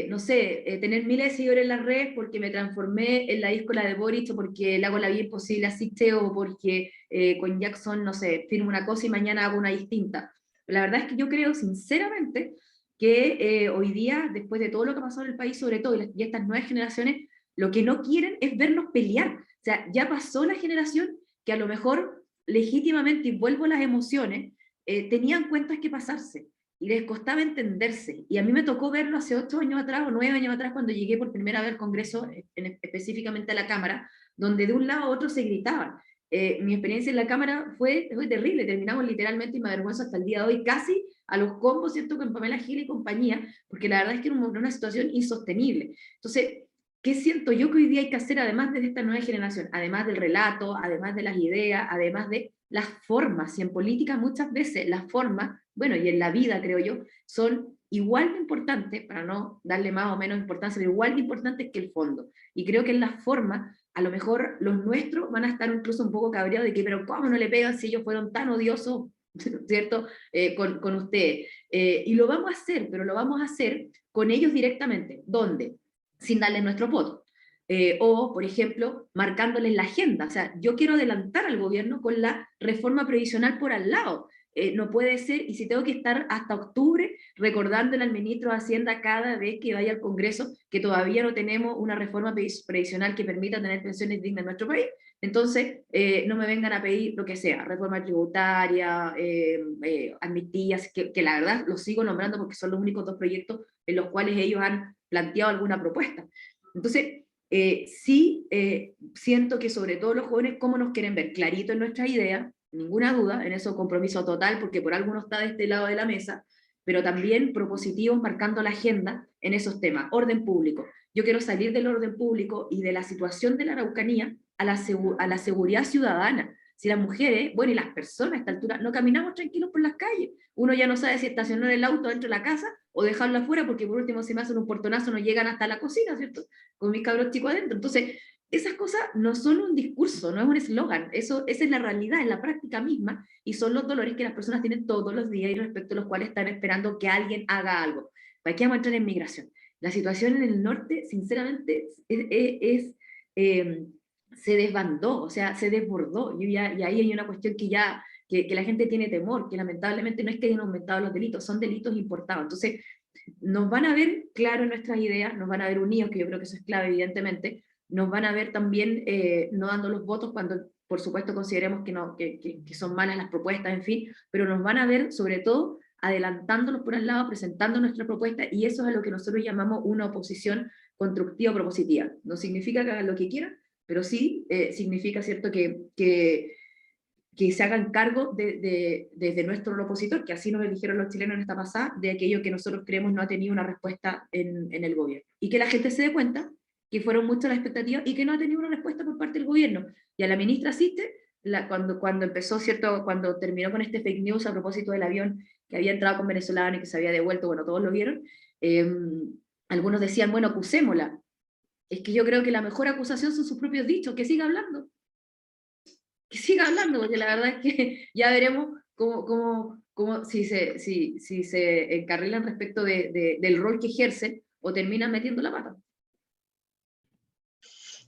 no sé, tener miles de seguidores en las redes porque me transformé en la díscola de Boric, o porque le hago la vida imposible a Sichte, o porque con Jackson, no sé, firmo una cosa y mañana hago una distinta. La verdad es que yo creo sinceramente que hoy día, después de todo lo que ha pasado en el país, sobre todo, y estas nuevas generaciones, lo que no quieren es vernos pelear. O sea, ya pasó la generación que a lo mejor legítimamente, y vuelvo a las emociones, tenían cuentas que pasarse y les costaba entenderse. Y a mí me tocó verlo hace 8 años atrás o 9 años atrás, cuando llegué por primera vez al Congreso, específicamente a la Cámara, donde de un lado a otro se gritaban. Mi experiencia en la Cámara fue terrible, terminamos literalmente, y me avergüenzo hasta el día de hoy, casi a los combos, ¿cierto?, con Pamela Gil y compañía, porque la verdad es que era una situación insostenible. Entonces, ¿qué siento yo que hoy día hay que hacer, además de esta nueva generación? Además del relato, además de las ideas, además de las formas, y en política muchas veces las formas, bueno, y en la vida creo yo, son igual de importantes, para no darle más o menos importancia, pero igual de importantes que el fondo. Y creo que en las formas, a lo mejor los nuestros van a estar incluso un poco cabreados de que, pero ¿cómo no le pegan si ellos fueron tan odiosos, ¿cierto?, con ustedes. Y lo vamos a hacer, pero lo vamos a hacer con ellos directamente. ¿Dónde? Sin darles nuestro voto. O, por ejemplo, marcándoles la agenda. O sea, yo quiero adelantar al gobierno con la reforma previsional por al lado. No puede ser, y si tengo que estar hasta octubre recordándole al ministro de Hacienda cada vez que vaya al Congreso que todavía no tenemos una reforma previsional que permita tener pensiones dignas en nuestro país, entonces no me vengan a pedir lo que sea, reforma tributaria, amnistías, que la verdad los sigo nombrando porque son los únicos 2 proyectos en los cuales ellos han planteado alguna propuesta. Entonces, sí, siento que sobre todo los jóvenes, ¿cómo nos quieren ver? Clarito en nuestra idea, ninguna duda, en eso compromiso total, porque por algo no está de este lado de la mesa, pero también propositivos marcando la agenda en esos temas. Orden público. Yo quiero salir del orden público y de la situación de la Araucanía a la seguridad ciudadana. Si las mujeres, bueno, y las personas a esta altura, no caminamos tranquilos por las calles. Uno ya no sabe si estacionar el auto dentro de la casa o dejarlo afuera, porque por último, si me hacen un portonazo, no llegan hasta la cocina, ¿cierto?, con mis cabros chicos adentro. Entonces, esas cosas no son un discurso, no es un eslogan, esa es la realidad, es la práctica misma, y son los dolores que las personas tienen todos los días y respecto a los cuales están esperando que alguien haga algo. ¿Para qué vamos a entrar en migración? La situación en el norte, sinceramente, se desbandó, o sea, se desbordó, y ahí hay una cuestión que ya, que la gente tiene temor, que lamentablemente no es que hayan aumentado los delitos, son delitos importados. Entonces, nos van a ver claro en nuestras ideas, nos van a ver unidos, que yo creo que eso es clave, evidentemente, nos van a ver también no dando los votos cuando, por supuesto, consideremos que son malas las propuestas, en fin, pero nos van a ver, sobre todo, adelantándonos por al lado, presentando nuestra propuesta, y eso es a lo que nosotros llamamos una oposición constructiva propositiva. No significa que hagan lo que quieran, pero sí significa, ¿cierto?, que se hagan cargo desde nuestro opositor, que así nos eligieron los chilenos en esta pasada, de aquello que nosotros creemos no ha tenido una respuesta en el gobierno. Y que la gente se dé cuenta que fueron muchas las expectativas y que no ha tenido una respuesta por parte del gobierno. Y a la ministra asiste, cuando empezó, ¿cierto?, cuando terminó con este fake news a propósito del avión que había entrado con venezolano y que se había devuelto, bueno, todos lo vieron, algunos decían, bueno, acusémosla. Es que yo creo que la mejor acusación son sus propios dichos, que siga hablando, porque la verdad es que ya veremos si se encarrilan respecto del rol que ejercen o terminan metiendo la pata.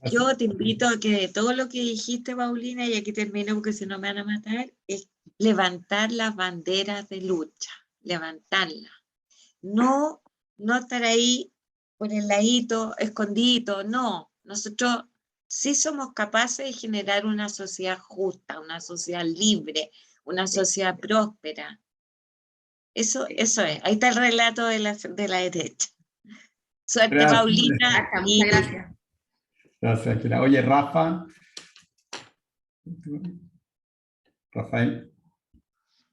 Yo te invito a que todo lo que dijiste, Paulina, y aquí termino porque si no me van a matar, es levantar las banderas de lucha, levantarlas. No estar ahí por el ladito, escondido, no. Nosotros sí somos capaces de generar una sociedad justa, una sociedad libre, una sociedad próspera. Eso es. Ahí está el relato de la derecha. Suerte, Gracias. Paulina. Muchas gracias. Gracias, Kira. Oye, Rafael.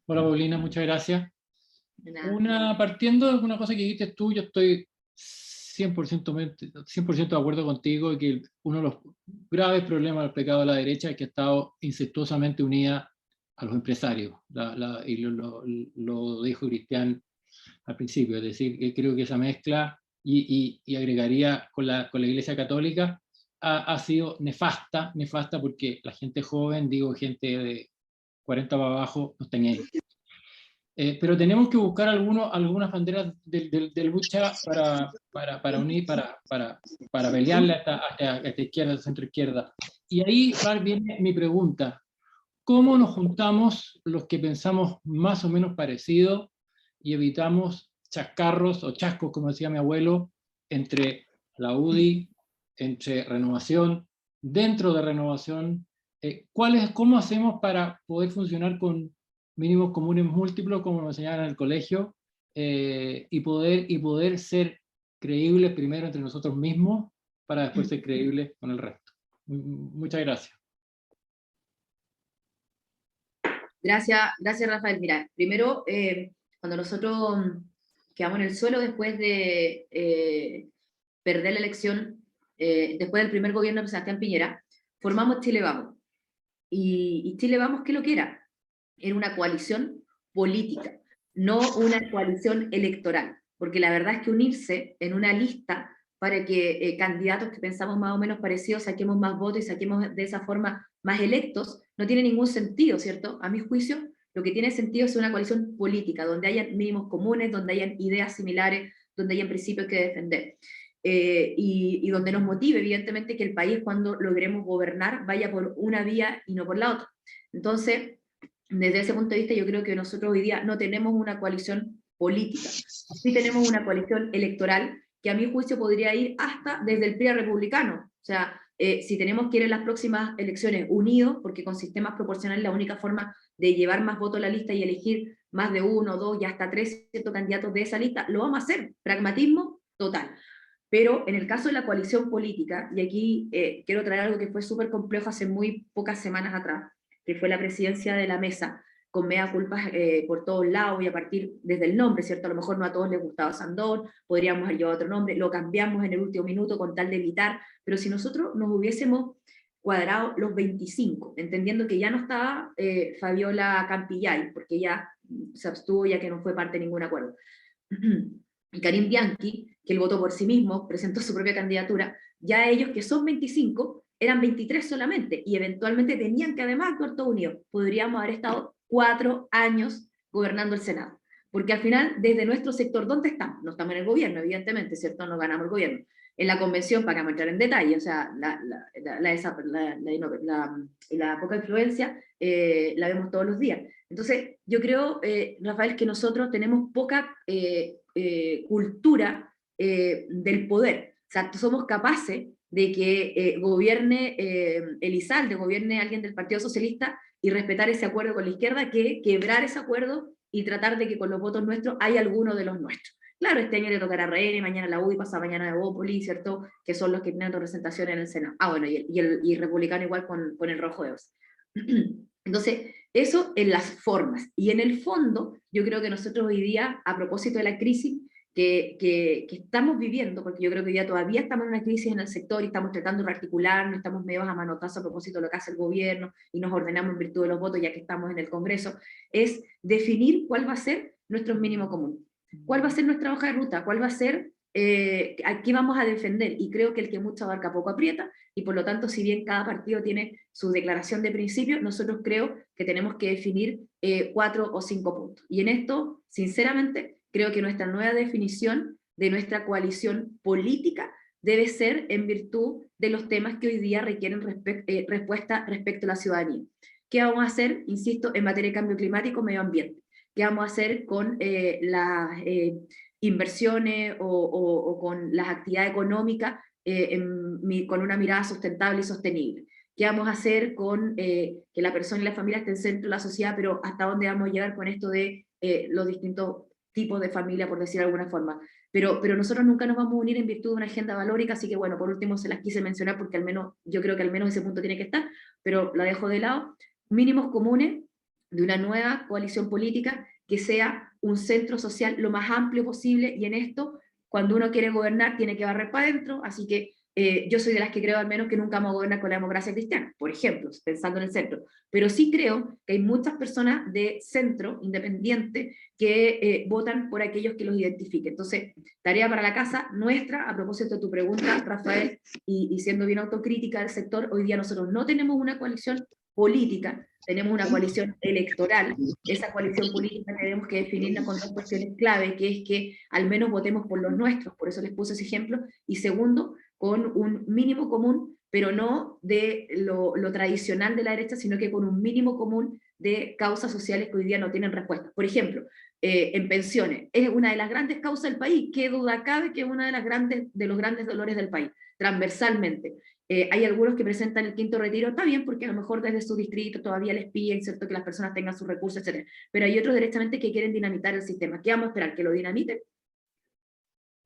Hola, Paulina, muchas gracias. Partiendo de una cosa que dijiste tú, yo estoy 100% de acuerdo contigo en que uno de los graves problemas del pecado de la derecha es que ha estado incestuosamente unida a los empresarios, y lo dijo Cristian al principio, es decir, que creo que esa mezcla, y agregaría con la Iglesia Católica, ha sido nefasta porque la gente joven, digo gente de 40 para abajo, no está ahí. Pero tenemos que buscar algunas banderas de lucha para unir, para pelearle a esta izquierda, a centro izquierda. Y ahí viene mi pregunta: ¿cómo nos juntamos los que pensamos más o menos parecido y evitamos chascarros o chascos, como decía mi abuelo, entre la UDI, entre Renovación, dentro de Renovación, ¿cómo hacemos para poder funcionar con mínimos comunes múltiplos, como nos enseñaban en el colegio, y poder ser creíbles primero entre nosotros mismos, para después ser creíbles con el resto? Muchas gracias. Gracias Rafael. Mira, primero, cuando nosotros quedamos en el suelo después de perder la elección, después del primer gobierno de Sebastián Piñera, formamos Chile Vamos. Y Chile Vamos, ¿qué es lo que era? Era una coalición política, no una coalición electoral, porque la verdad es que unirse en una lista para que candidatos que pensamos más o menos parecidos saquemos más votos y saquemos de esa forma más electos, no tiene ningún sentido, ¿cierto? A mi juicio, lo que tiene sentido es una coalición política, donde hayan mínimos comunes, donde hayan ideas similares, donde hayan principios que defender. Y donde nos motive, evidentemente, que el país, cuando logremos gobernar, vaya por una vía y no por la otra. Entonces, desde ese punto de vista, yo creo que nosotros hoy día no tenemos una coalición política, sí tenemos una coalición electoral, que a mi juicio podría ir hasta desde el PRI republicano. O sea, si tenemos que ir en las próximas elecciones unidos, porque con sistemas proporcionales la única forma de llevar más votos a la lista y elegir más de 1, 2 y hasta 3 candidatos de esa lista, lo vamos a hacer, pragmatismo total. Pero en el caso de la coalición política, y aquí quiero traer algo que fue súper complejo hace muy pocas semanas atrás, que fue la presidencia de la mesa, con mea culpas por todos lados, y a partir desde el nombre, ¿cierto? A lo mejor no a todos les gustaba Sandón, podríamos haber llevado otro nombre, lo cambiamos en el último minuto con tal de evitar, pero si nosotros nos hubiésemos cuadrado los 25, entendiendo que ya no estaba Fabiola Campillay, porque ya se abstuvo, ya que no fue parte de ningún acuerdo, y Karim Bianchi, que él votó por sí mismo, presentó su propia candidatura, ya ellos, que son 25, eran 23 solamente, y eventualmente tenían que además actuar todos unidos. Podríamos haber estado 4 años gobernando el Senado, porque al final, desde nuestro sector, ¿dónde estamos? No estamos en el gobierno, evidentemente, ¿cierto? No ganamos el gobierno. En la convención, para no entrar en detalle, o sea, la poca influencia la vemos todos los días. Entonces, yo creo, Rafael, que nosotros tenemos poca cultura del poder. O sea, somos capaces de que gobierne Elizalde, gobierne alguien del Partido Socialista, y respetar ese acuerdo con la izquierda, que quebrar ese acuerdo y tratar de que con los votos nuestros hay alguno de los nuestros. Claro, este año le tocará a RN, mañana la UDI, pasa mañana a Evópolis, ¿cierto? Que son los que tienen representación en el Senado. Ah, bueno, y el republicano igual con el Rojo de Oz. Entonces, eso en las formas. Y en el fondo, yo creo que nosotros hoy día, a propósito de la crisis que estamos viviendo, porque yo creo que hoy día todavía estamos en una crisis en el sector y estamos tratando de articularnos, estamos medio a manotazo a propósito de lo que hace el gobierno y nos ordenamos en virtud de los votos ya que estamos en el Congreso, es definir cuál va a ser nuestro mínimo común, cuál va a ser nuestra hoja de ruta, cuál va a ser a qué vamos a defender, y creo que el que mucho abarca poco aprieta, y por lo tanto, si bien cada partido tiene su declaración de principio, nosotros creo que tenemos que definir 4 o 5 puntos. Y en esto, sinceramente, creo que nuestra nueva definición de nuestra coalición política debe ser en virtud de los temas que hoy día requieren respuesta respecto a la ciudadanía. ¿Qué vamos a hacer, insisto, en materia de cambio climático, medio ambiente? ¿Qué vamos a hacer con las inversiones o con las actividades económicas con una mirada sustentable y sostenible? ¿Qué vamos a hacer con que la persona y la familia estén en el centro de la sociedad, pero hasta dónde vamos a llegar con esto de los distintos tipos de familia, por decir de alguna forma? Pero nosotros nunca nos vamos a unir en virtud de una agenda valórica, así que bueno, por último se las quise mencionar porque al menos, yo creo que al menos ese punto tiene que estar, pero la dejo de lado. Mínimos comunes de una nueva coalición política que sea un centro social lo más amplio posible, y en esto, cuando uno quiere gobernar, tiene que barrer para adentro, así que yo soy de las que creo al menos que nunca vamos a gobernar con la democracia cristiana, por ejemplo, pensando en el centro, pero sí creo que hay muchas personas de centro independiente que votan por aquellos que los identifiquen. Entonces, tarea para la casa nuestra, a propósito de tu pregunta, Rafael, y siendo bien autocrítica del sector, hoy día nosotros no tenemos una coalición política, tenemos una coalición electoral. Esa coalición política tenemos que definirla con 2 cuestiones clave, que es que al menos votemos por los nuestros, por eso les puse ese ejemplo, y segundo, con un mínimo común, pero no de lo tradicional de la derecha, sino que con un mínimo común de causas sociales que hoy día no tienen respuesta. Por ejemplo, en pensiones, es una de las grandes causas del país, qué duda cabe que es una de los grandes dolores del país, transversalmente. Hay algunos que presentan el quinto retiro, está bien, porque a lo mejor desde su distrito todavía les piden, ¿cierto?, que las personas tengan sus recursos, etc. Pero hay otros directamente que quieren dinamitar el sistema. ¿Qué vamos a esperar? ¿Que lo dinamiten?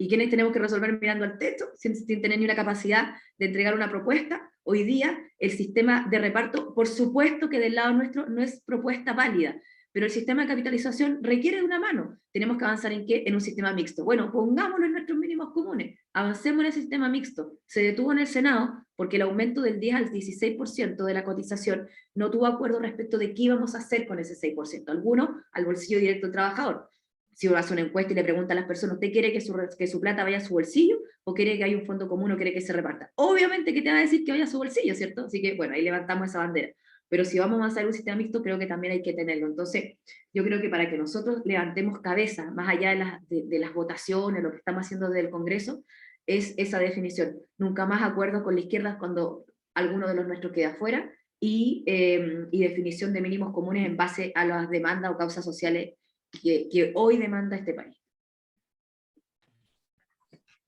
¿Y quiénes tenemos que resolver mirando al techo, sin tener ni una capacidad de entregar una propuesta? Hoy día, el sistema de reparto, por supuesto que del lado nuestro no es propuesta válida, pero el sistema de capitalización requiere de una mano. Tenemos que avanzar ¿en qué? En un sistema mixto. Bueno, pongámoslo en nuestros mínimos comunes, avancemos en el sistema mixto. Se detuvo en el Senado porque el aumento del 10 al 16% de la cotización no tuvo acuerdo respecto de qué íbamos a hacer con ese 6%. Algunos al bolsillo directo del trabajador. Si uno hace una encuesta y le pregunta a las personas, ¿usted quiere que su plata vaya a su bolsillo o quiere que haya un fondo común o quiere que se reparta? Obviamente que te va a decir que vaya a su bolsillo, ¿cierto? Así que, bueno, ahí levantamos esa bandera. Pero si vamos a avanzar un sistema mixto, creo que también hay que tenerlo. Entonces, yo creo que para que nosotros levantemos cabeza, más allá de las votaciones, lo que estamos haciendo desde el Congreso, es esa definición. Nunca más acuerdo con la izquierda cuando alguno de los nuestros queda fuera, y definición de mínimos comunes en base a las demandas o causas sociales que hoy demanda este país.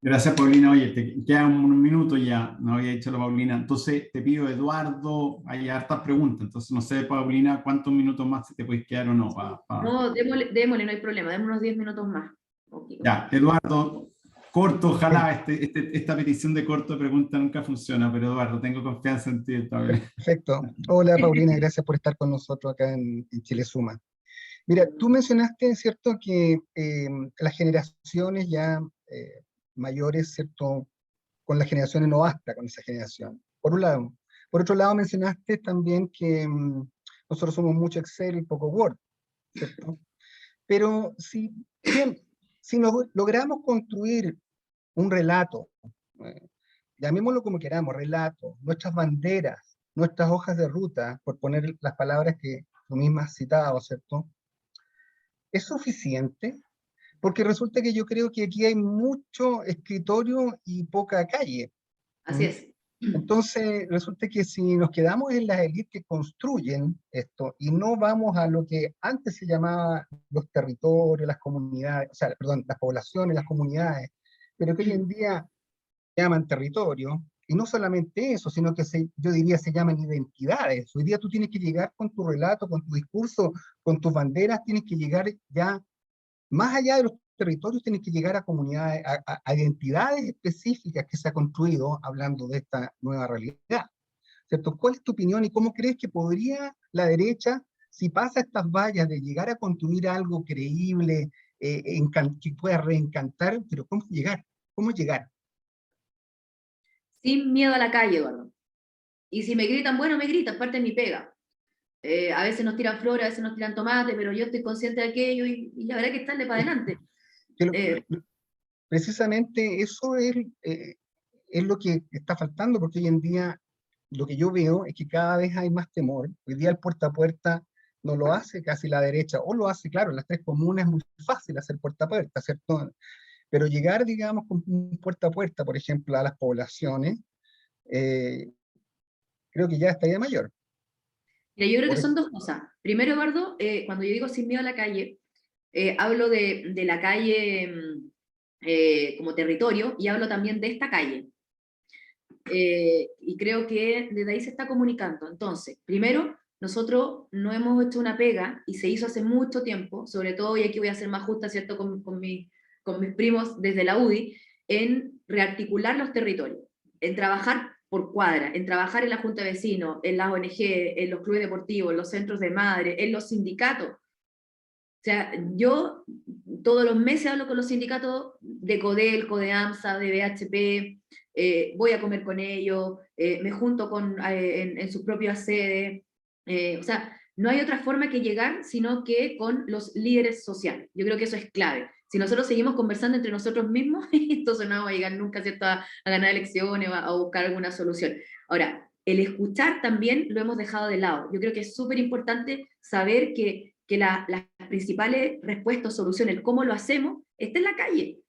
Gracias, Paulina. Oye, te queda un minuto ya, no había dicho la Paulina. Entonces, te pido, Eduardo, hay hartas preguntas. Entonces, no sé, Paulina, cuántos minutos más te puedes quedar o no. No, démosle, no hay problema, démosle unos 10 minutos más. Ya, Eduardo, corto, ojalá esta petición de corto de pregunta nunca funciona, pero Eduardo, tengo confianza en ti esta vez. Perfecto. Hola, Paulina, gracias por estar con nosotros acá en Chile Suma. Mira, tú mencionaste, ¿cierto?, que las generaciones ya mayores, ¿cierto?, con las generaciones no basta con esa generación, por un lado. Por otro lado, mencionaste también que nosotros somos mucho Excel y poco Word, ¿cierto? Pero si logramos construir un relato, llamémoslo como queramos, relato, nuestras banderas, nuestras hojas de ruta, por poner las palabras que tú misma has citado, ¿cierto?, ¿es suficiente? Porque resulta que yo creo que aquí hay mucho escritorio y poca calle. Así es. Entonces, resulta que si nos quedamos en las élites que construyen esto y no vamos a lo que antes se llamaba los territorios, las comunidades, o sea, perdón, las poblaciones, las comunidades, pero que hoy en día llaman territorio, y no solamente eso, sino que yo diría se llaman identidades. Hoy día tú tienes que llegar con tu relato, con tu discurso, con tus banderas, tienes que llegar ya más allá de los territorios, tienes que llegar a comunidades, a identidades específicas que se ha construido hablando de esta nueva realidad, ¿cierto? ¿Cuál es tu opinión y cómo crees que podría la derecha, si pasa estas vallas de llegar a construir algo creíble, que pueda reencantar, pero cómo llegar? ¿Cómo llegar? Sin miedo a la calle, Eduardo. Y si me gritan, bueno, me gritan, parte de mi pega. A veces nos tiran flores, a veces nos tiran tomate, pero yo estoy consciente de aquello y habrá que estarle para adelante. Precisamente eso es lo que está faltando, porque hoy en día lo que yo veo es que cada vez hay más temor. Hoy día el puerta a puerta no lo hace casi la derecha, o lo hace, claro, en las tres comunas es muy fácil hacer puerta a puerta, ¿cierto? Pero llegar, digamos, con un puerta a puerta, por ejemplo, a las poblaciones, creo que ya estaría mayor. Mira, yo creo que son dos cosas. Primero, Eduardo, cuando yo digo sin miedo a la calle, hablo de la calle como territorio y hablo también de esta calle. Y creo que desde ahí se está comunicando. Entonces, primero, nosotros no hemos hecho una pega, y se hizo hace mucho tiempo, sobre todo, y aquí voy a ser más justa, ¿cierto?, con mis primos desde la UDI, en rearticular los territorios, en trabajar por cuadra, en trabajar en la Junta de Vecinos, en las ONG, en los clubes deportivos, en los centros de madre, en los sindicatos. O sea, yo todos los meses hablo con los sindicatos de CODEL, CODEAMSA, de BHP, voy a comer con ellos, me junto en sus propias sedes. O sea, no hay otra forma que llegar sino que con los líderes sociales. Yo creo que eso es clave. Si nosotros seguimos conversando entre nosotros mismos, entonces no vamos a llegar nunca, ¿cierto?, a ganar elecciones o a buscar alguna solución. Ahora, el escuchar también lo hemos dejado de lado. Yo creo que es súper importante saber que las principales respuestas o soluciones, el cómo lo hacemos, está en la calle.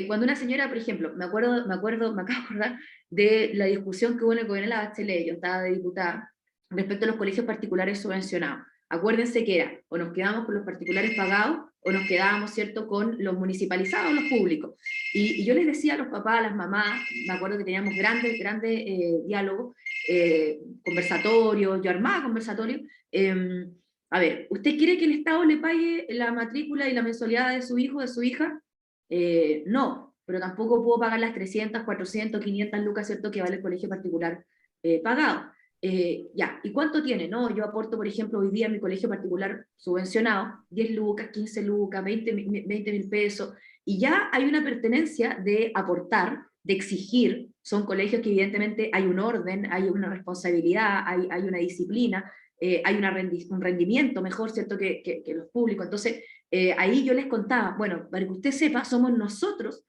Cuando una señora, por ejemplo, me acabo de acordar de la discusión que hubo en el gobierno de la Bachelet, yo estaba de diputada, respecto a los colegios particulares subvencionados. Acuérdense que era, o nos quedábamos con los particulares pagados, o nos quedábamos, ¿cierto?, con los municipalizados, los públicos. Y yo les decía a los papás, a las mamás, me acuerdo que teníamos grandes diálogos, conversatorios, yo armaba conversatorios, a ver, ¿usted quiere que el Estado le pague la matrícula y la mensualidad de su hijo, de su hija? No, pero tampoco puedo pagar las 300, 400, 500 lucas, ¿cierto?, que vale el colegio particular pagado. Ya, ¿y cuánto tiene? No, yo aporto, por ejemplo, hoy día en mi colegio particular subvencionado, 10 lucas, 15 lucas, 20.000 pesos, y ya hay una pertenencia de aportar, de exigir. Son colegios que evidentemente hay un orden, hay una responsabilidad, hay una disciplina, hay un rendimiento mejor, ¿cierto?, que los públicos. Entonces, ahí yo les contaba, bueno, para que usted sepa, somos nosotros,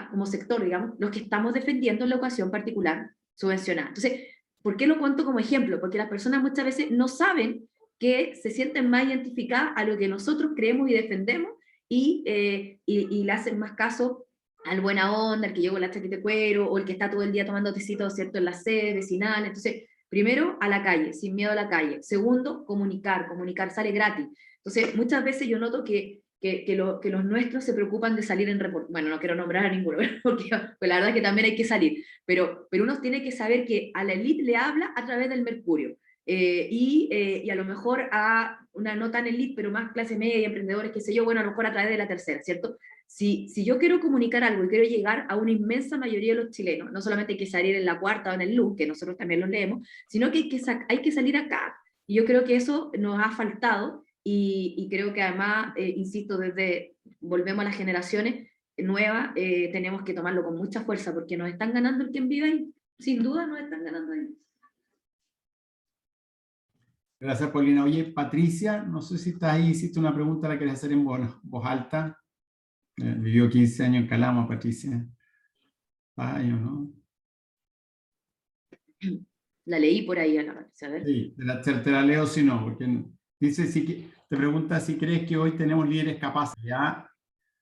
como sector, digamos, los que estamos defendiendo la educación particular subvencionada. Entonces, ¿por qué lo cuento como ejemplo? Porque las personas muchas veces no saben que se sienten más identificadas a lo que nosotros creemos y defendemos y le hacen más caso al buena onda, el que llegó con la chaqueta de cuero, o el que está todo el día tomando tecitos, ¿cierto?, en la sede vecinal. Entonces, primero, a la calle, sin miedo a la calle. Segundo, comunicar sale gratis. Entonces, muchas veces yo noto que los nuestros se preocupan de salir en reporte. Bueno, no quiero nombrar a ninguno, porque pues la verdad es que también hay que salir, pero uno tiene que saber que a la élite le habla a través del Mercurio, y a lo mejor a una no tan élite, pero más clase media, emprendedores, qué sé yo, bueno, a lo mejor a través de la tercera, ¿cierto? Si yo quiero comunicar algo y quiero llegar a una inmensa mayoría de los chilenos, no solamente hay que salir en La Cuarta o en el Luz, que nosotros también los leemos, sino que hay que salir acá. Y yo creo que eso nos ha faltado, y creo que además, insisto, volvemos a las generaciones nuevas, tenemos que tomarlo con mucha fuerza, porque nos están ganando el quien vive ahí, sin duda nos están ganando ahí. Gracias, Paulina. Oye, Patricia, no sé si estás ahí, hiciste una pregunta, la querés hacer en voz alta. Vivió 15 años en Calama, Patricia. Años, ¿no? La leí por ahí, a la Patricia, a ver. Sí, te la leo si no, porque dice, te pregunta si crees que hoy tenemos líderes capaces ya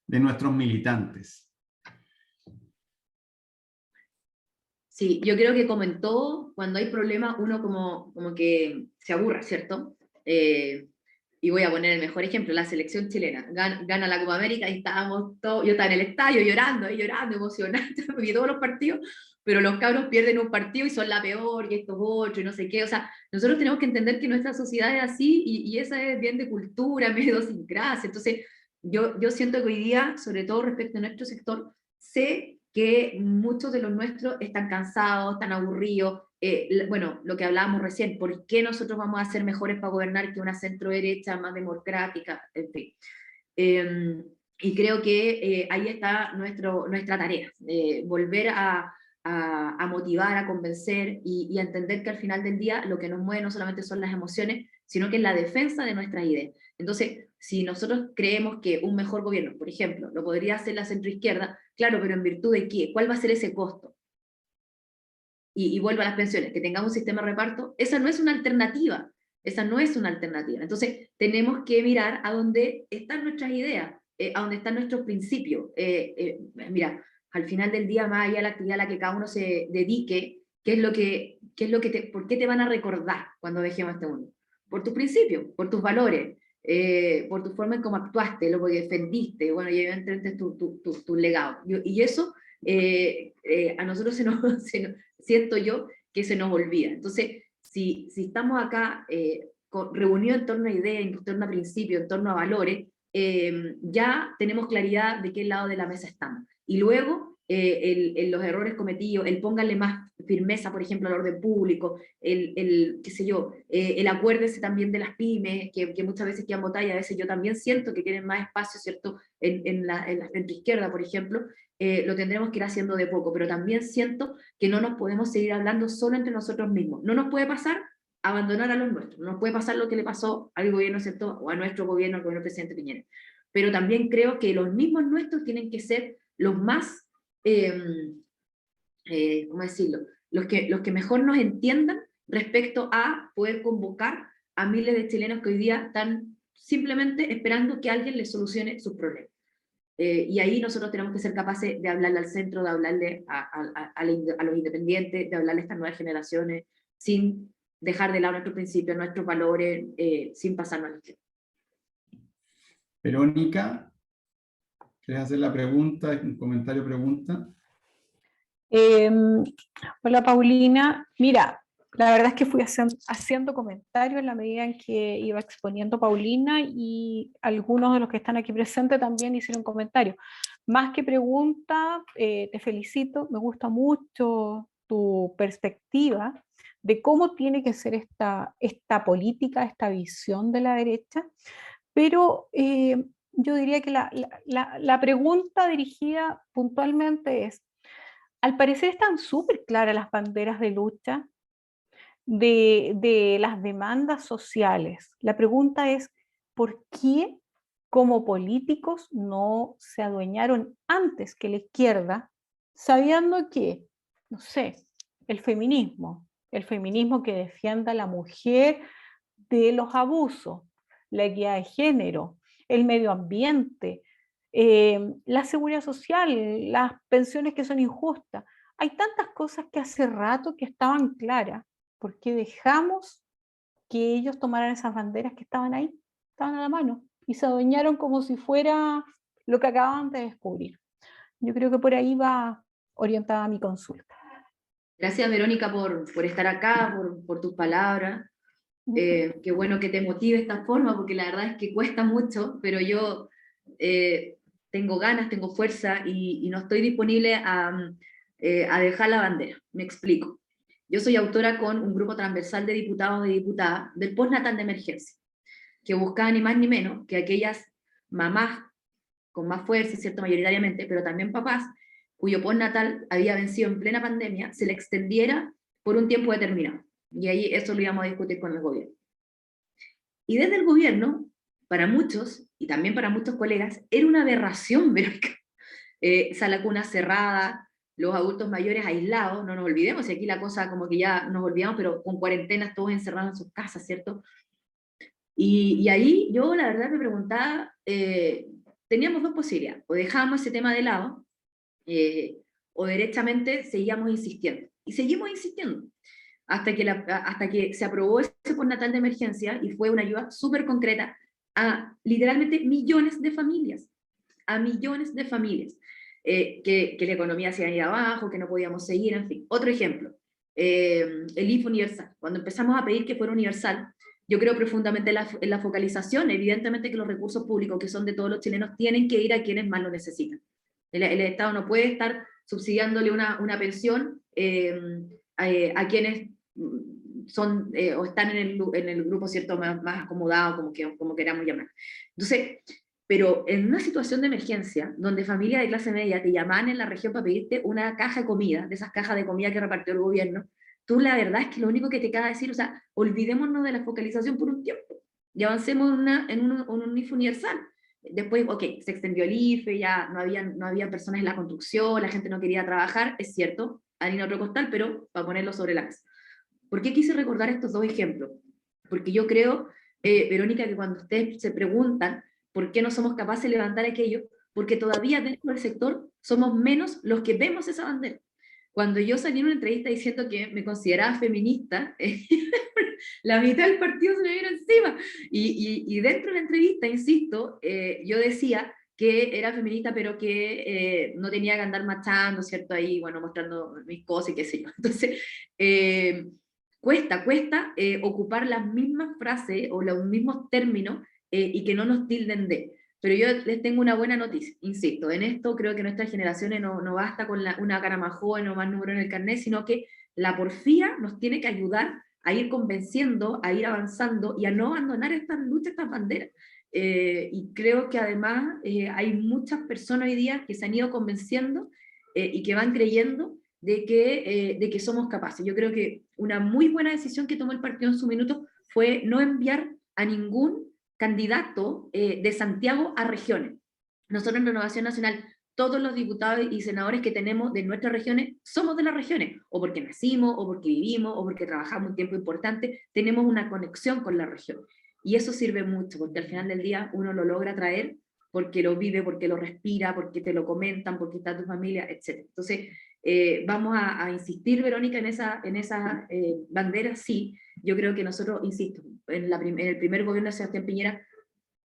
de nuestros militantes. Sí, yo creo que como en todo, cuando hay problemas, uno como que se aburra, ¿cierto? Y voy a poner el mejor ejemplo, la selección chilena. Gana la Copa América y estábamos todos, yo estaba en el estadio llorando, emocionante, vi todos los partidos, pero los cabros pierden un partido y son la peor, y estos otros, y no sé qué. O sea, nosotros tenemos que entender que nuestra sociedad es así, y esa es bien de cultura, medio idiosincrasia. Entonces, yo siento que hoy día, sobre todo respecto a nuestro sector, sé que muchos de los nuestros están cansados, están aburridos. Bueno, lo que hablábamos recién, ¿por qué nosotros vamos a ser mejores para gobernar que una centro derecha más democrática? En fin. Y creo que ahí está nuestra tarea, volver a motivar, a convencer y a entender que al final del día lo que nos mueve no solamente son las emociones, sino que es la defensa de nuestras ideas. Entonces, si nosotros creemos que un mejor gobierno, por ejemplo, lo podría hacer la centroizquierda, claro, pero ¿en virtud de qué? ¿Cuál va a ser ese costo? Y vuelvo a las pensiones, que tengamos un sistema de reparto, esa no es una alternativa, Entonces, tenemos que mirar a dónde están nuestras ideas, a dónde están nuestros principios. Mira, al final del día, más allá de la actividad a la que cada uno se dedique, ¿por qué te van a recordar cuando dejemos este mundo? Por tus principios, por tus valores, por tu forma en cómo actuaste, lo que defendiste, bueno, y evidentemente tu legado. Y eso a nosotros siento yo que se nos olvida. Entonces, si estamos acá reunidos en torno a ideas, en torno a principios, en torno a valores, ya tenemos claridad de qué lado de la mesa estamos. Y luego, los errores cometidos, el pónganle más firmeza, por ejemplo, al orden público, qué sé yo, el acuérdese también de las pymes, que muchas veces quedan botadas, y a veces yo también siento que tienen más espacio, ¿cierto?, en la centroizquierda, por ejemplo. Lo tendremos que ir haciendo de poco, pero también siento que no nos podemos seguir hablando solo entre nosotros mismos. No nos puede pasar abandonar a los nuestros, no nos puede pasar lo que le pasó al gobierno, ¿cierto?, o a nuestro gobierno, al gobierno del presidente Piñera. Pero también creo que los mismos nuestros tienen que ser los más, ¿cómo decirlo?, los que mejor nos entiendan respecto a poder convocar a miles de chilenos que hoy día están simplemente esperando que alguien les solucione sus problemas. Y ahí nosotros tenemos que ser capaces de hablarle al centro, de hablarle a los independientes, de hablarle a estas nuevas generaciones, sin dejar de lado nuestros principios, nuestros valores, sin pasarnos al izquierda. Verónica, ¿quieres hacer la pregunta, un comentario, pregunta? Hola Paulina, mira, la verdad es que fui haciendo comentarios en la medida en que iba exponiendo Paulina, y algunos de los que están aquí presentes también hicieron comentarios. Más que pregunta, te felicito, me gusta mucho tu perspectiva de cómo tiene que ser esta política, esta visión de la derecha, pero yo diría que la pregunta dirigida puntualmente es, al parecer están súper claras las banderas de lucha de las demandas sociales. La pregunta es, ¿por qué como políticos no se adueñaron antes que la izquierda, sabiendo que, no sé, el feminismo que defienda a la mujer de los abusos, la equidad de género, el medio ambiente, la seguridad social, las pensiones que son injustas? Hay tantas cosas que hace rato que estaban claras. ¿Por qué dejamos que ellos tomaran esas banderas que estaban ahí, estaban a la mano, y se adueñaron como si fuera lo que acababan de descubrir? Yo creo que por ahí va orientada mi consulta. Gracias, Verónica, por estar acá, por tus palabras. Qué bueno que te motive de esta forma, porque la verdad es que cuesta mucho, pero yo tengo ganas, tengo fuerza, y no estoy disponible a dejar la bandera. Me explico. Yo soy autora con un grupo transversal de diputados y diputadas del postnatal de emergencia, que buscaba ni más ni menos que aquellas mamás con más fuerza, ¿cierto?, mayoritariamente, pero también papás, cuyo postnatal había vencido en plena pandemia, se le extendiera por un tiempo determinado. Y ahí eso lo íbamos a discutir con el gobierno. Y desde el gobierno, para muchos, y también para muchos colegas, era una aberración, Verónica. Sala cuna cerrada, los adultos mayores aislados, no nos olvidemos, y aquí la cosa como que ya nos olvidamos, pero con cuarentenas todos encerrados en sus casas, ¿cierto? Y ahí yo la verdad me preguntaba, teníamos dos posibilidades: o dejábamos ese tema de lado, o derechamente seguíamos insistiendo. Y seguimos insistiendo, hasta que se aprobó ese postnatal de emergencia, y fue una ayuda súper concreta a literalmente millones de familias, que la economía se iba abajo, que no podíamos seguir, en fin. Otro ejemplo, el IFE universal. Cuando empezamos a pedir que fuera universal, yo creo profundamente en la focalización. Evidentemente que los recursos públicos, que son de todos los chilenos, tienen que ir a quienes más lo necesitan. El Estado no puede estar subsidiándole una pensión a quienes son o están en el grupo, ¿cierto?, más acomodado, como queramos llamar. Entonces, pero en una situación de emergencia, donde familias de clase media te llaman en la región para pedirte una caja de comida, de esas cajas de comida que repartió el gobierno, tú la verdad es que lo único que te queda decir, o sea, olvidémonos de la focalización por un tiempo, y avancemos en un IFE universal. Después, ok, se extendió el IFE, ya no había personas en la construcción, la gente no quería trabajar, es cierto, harina otro costal, pero para ponerlo sobre la mesa. ¿Por qué quise recordar estos dos ejemplos? Porque yo creo, Verónica, que cuando ustedes se preguntan por qué no somos capaces de levantar aquello, porque todavía dentro del sector somos menos los que vemos esa bandera. Cuando yo salí en una entrevista diciendo que me consideraba feminista, la mitad del partido se me vino encima. Y dentro de la entrevista, insisto, yo decía que era feminista, pero que no tenía que andar machando, ¿cierto? Ahí, bueno, mostrando mis cosas y qué sé yo. Entonces, cuesta ocupar las mismas frases o los mismos términos y que no nos tilden de. Pero yo les tengo una buena noticia, insisto, en esto creo que nuestras generaciones no basta con una cara más joven o más número en el carnet, sino que la porfía nos tiene que ayudar a ir convenciendo, a ir avanzando y a no abandonar estas luchas, estas banderas. Y creo que además hay muchas personas hoy día que se han ido convenciendo y que van creyendo de que somos capaces. Yo creo que una muy buena decisión que tomó el partido en su minuto fue no enviar a ningún candidato de Santiago a regiones. Nosotros en Renovación Nacional, todos los diputados y senadores que tenemos de nuestras regiones, somos de las regiones, o porque nacimos, o porque vivimos, o porque trabajamos un tiempo importante, tenemos una conexión con la región. Y eso sirve mucho, porque al final del día uno lo logra traer porque lo vive, porque lo respira, porque te lo comentan, porque está tu familia, etc. Entonces, vamos a insistir, Verónica, en esa bandera, sí. Yo creo que nosotros, insisto, en el primer gobierno de Sebastián Piñera,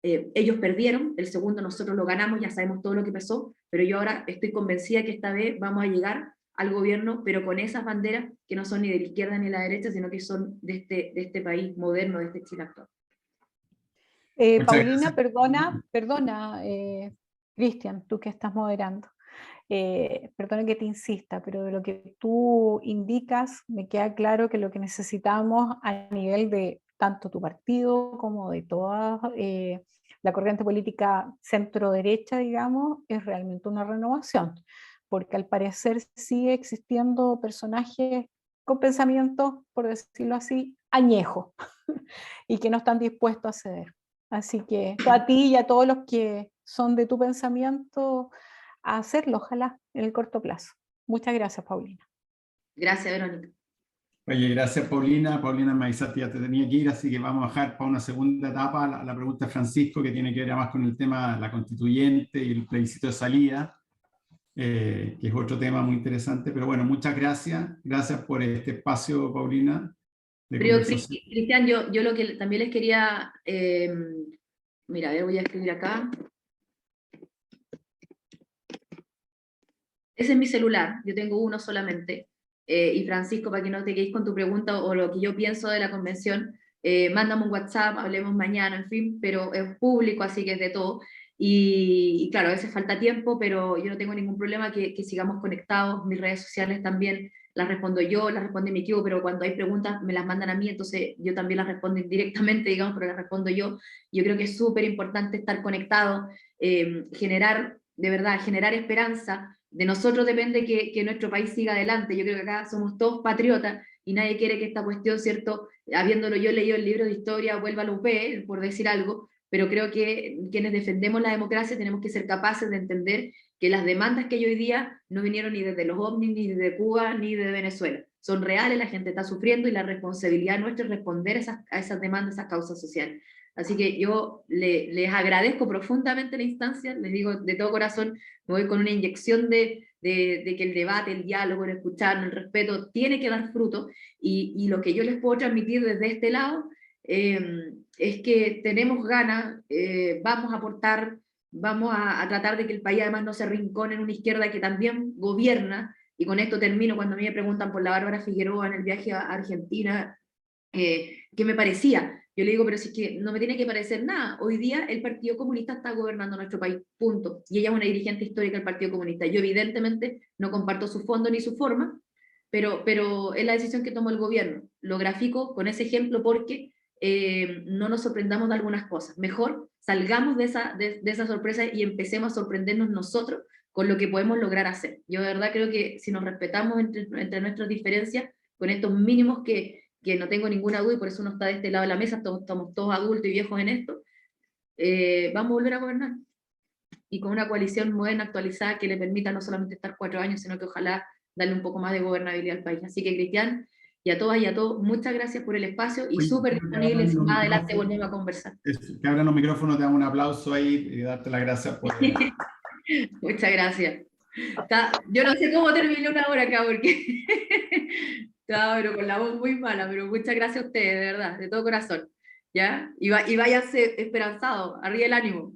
ellos perdieron, el segundo nosotros lo ganamos, ya sabemos todo lo que pasó, pero yo ahora estoy convencida que esta vez vamos a llegar al gobierno, pero con esas banderas que no son ni de la izquierda ni de la derecha, sino que son de este país moderno, de este Chile actual. Paulina, perdona, Cristian, tú que estás moderando. Perdona que te insista, pero de lo que tú indicas, me queda claro que lo que necesitamos a nivel de tanto tu partido como de toda la corriente política centro-derecha, digamos, es realmente una renovación, porque al parecer sigue existiendo personajes con pensamientos, por decirlo así, añejos, y que no están dispuestos a ceder. Así que a ti y a todos los que son de tu pensamiento, a hacerlo, ojalá, en el corto plazo. Muchas gracias, Paulina. Gracias, Verónica. Oye, gracias, Paulina. Paulina, me avisaste, ya te tenía que ir, así que vamos a dejar para una segunda etapa la pregunta de Francisco, que tiene que ver más con el tema de la constituyente y el plebiscito de salida, que es otro tema muy interesante. Pero bueno, muchas gracias. Gracias por este espacio, Paulina, de Pero, conversación. Cristian, yo lo que también les quería... mira, a ver, voy a escribir acá. Ese es mi celular, yo tengo uno solamente. Y Francisco, para que no te quedes con tu pregunta o lo que yo pienso de la convención, mándame un WhatsApp, hablemos mañana, en fin, pero es público, así que es de todo. Y claro, a veces falta tiempo, pero yo no tengo ningún problema que sigamos conectados. Mis redes sociales también las respondo yo, las responde mi equipo, pero cuando hay preguntas me las mandan a mí, entonces yo también las respondo directamente, digamos, pero las respondo yo. Yo creo que es súper importante estar conectados, generar, de verdad, generar esperanza. De nosotros depende que nuestro país siga adelante. Yo creo que acá somos todos patriotas y nadie quiere que esta cuestión, ¿cierto? Habiéndolo yo leído el libro de historia, vuelva a la UP, por decir algo, pero creo que quienes defendemos la democracia tenemos que ser capaces de entender que las demandas que hay hoy día no vinieron ni desde los ovnis, ni de Cuba, ni de Venezuela. Son reales, la gente está sufriendo y la responsabilidad nuestra es responder a esas demandas, esas causas sociales. Así que yo les agradezco profundamente la instancia, les digo de todo corazón, me voy con una inyección de que el debate, el diálogo, el escuchar, el respeto tiene que dar fruto, y lo que yo les puedo transmitir desde este lado es que tenemos ganas, vamos a aportar, vamos a tratar de que el país además no se arrincone en una izquierda que también gobierna, y con esto termino. Cuando a mí me preguntan por la Bárbara Figueroa en el viaje a Argentina, ¿qué me parecía? Yo le digo, pero si es que no me tiene que parecer nada. Hoy día el Partido Comunista está gobernando nuestro país, punto. Y ella es una dirigente histórica del Partido Comunista. Yo evidentemente no comparto su fondo ni su forma, pero es la decisión que tomó el gobierno. Lo grafico con ese ejemplo porque no nos sorprendamos de algunas cosas. Mejor salgamos de esa sorpresa y empecemos a sorprendernos nosotros con lo que podemos lograr hacer. Yo de verdad creo que si nos respetamos entre nuestras diferencias, con estos mínimos que no tengo ninguna duda, y por eso uno está de este lado de la mesa, estamos todos adultos y viejos en esto, vamos a volver a gobernar. Y con una coalición moderna, actualizada, que le permita no solamente estar 4 años, sino que ojalá darle un poco más de gobernabilidad al país. Así que, Cristian, y a todas y a todos, muchas gracias por el espacio, y súper disponible, si más adelante volvemos a conversar. Que abran los micrófonos, te damos un aplauso ahí y darte las gracias por... Muchas gracias. Yo no sé cómo terminé una hora acá, porque estaba pero con la voz muy mala, pero muchas gracias a ustedes, de verdad, de todo corazón. ¿Ya? Y váyanse esperanzados, arriba el ánimo.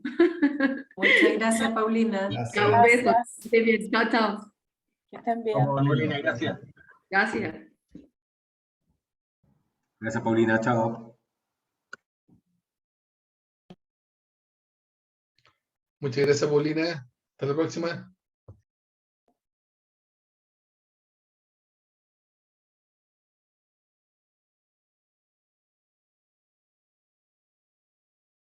Muchas gracias, Paulina. Gracias. Un beso. Que estén bien. Chao, chao. Que estén bien. Vamos, Paulina, gracias. Gracias. Gracias, Paulina. Chao. Muchas gracias, Paulina. Hasta la próxima.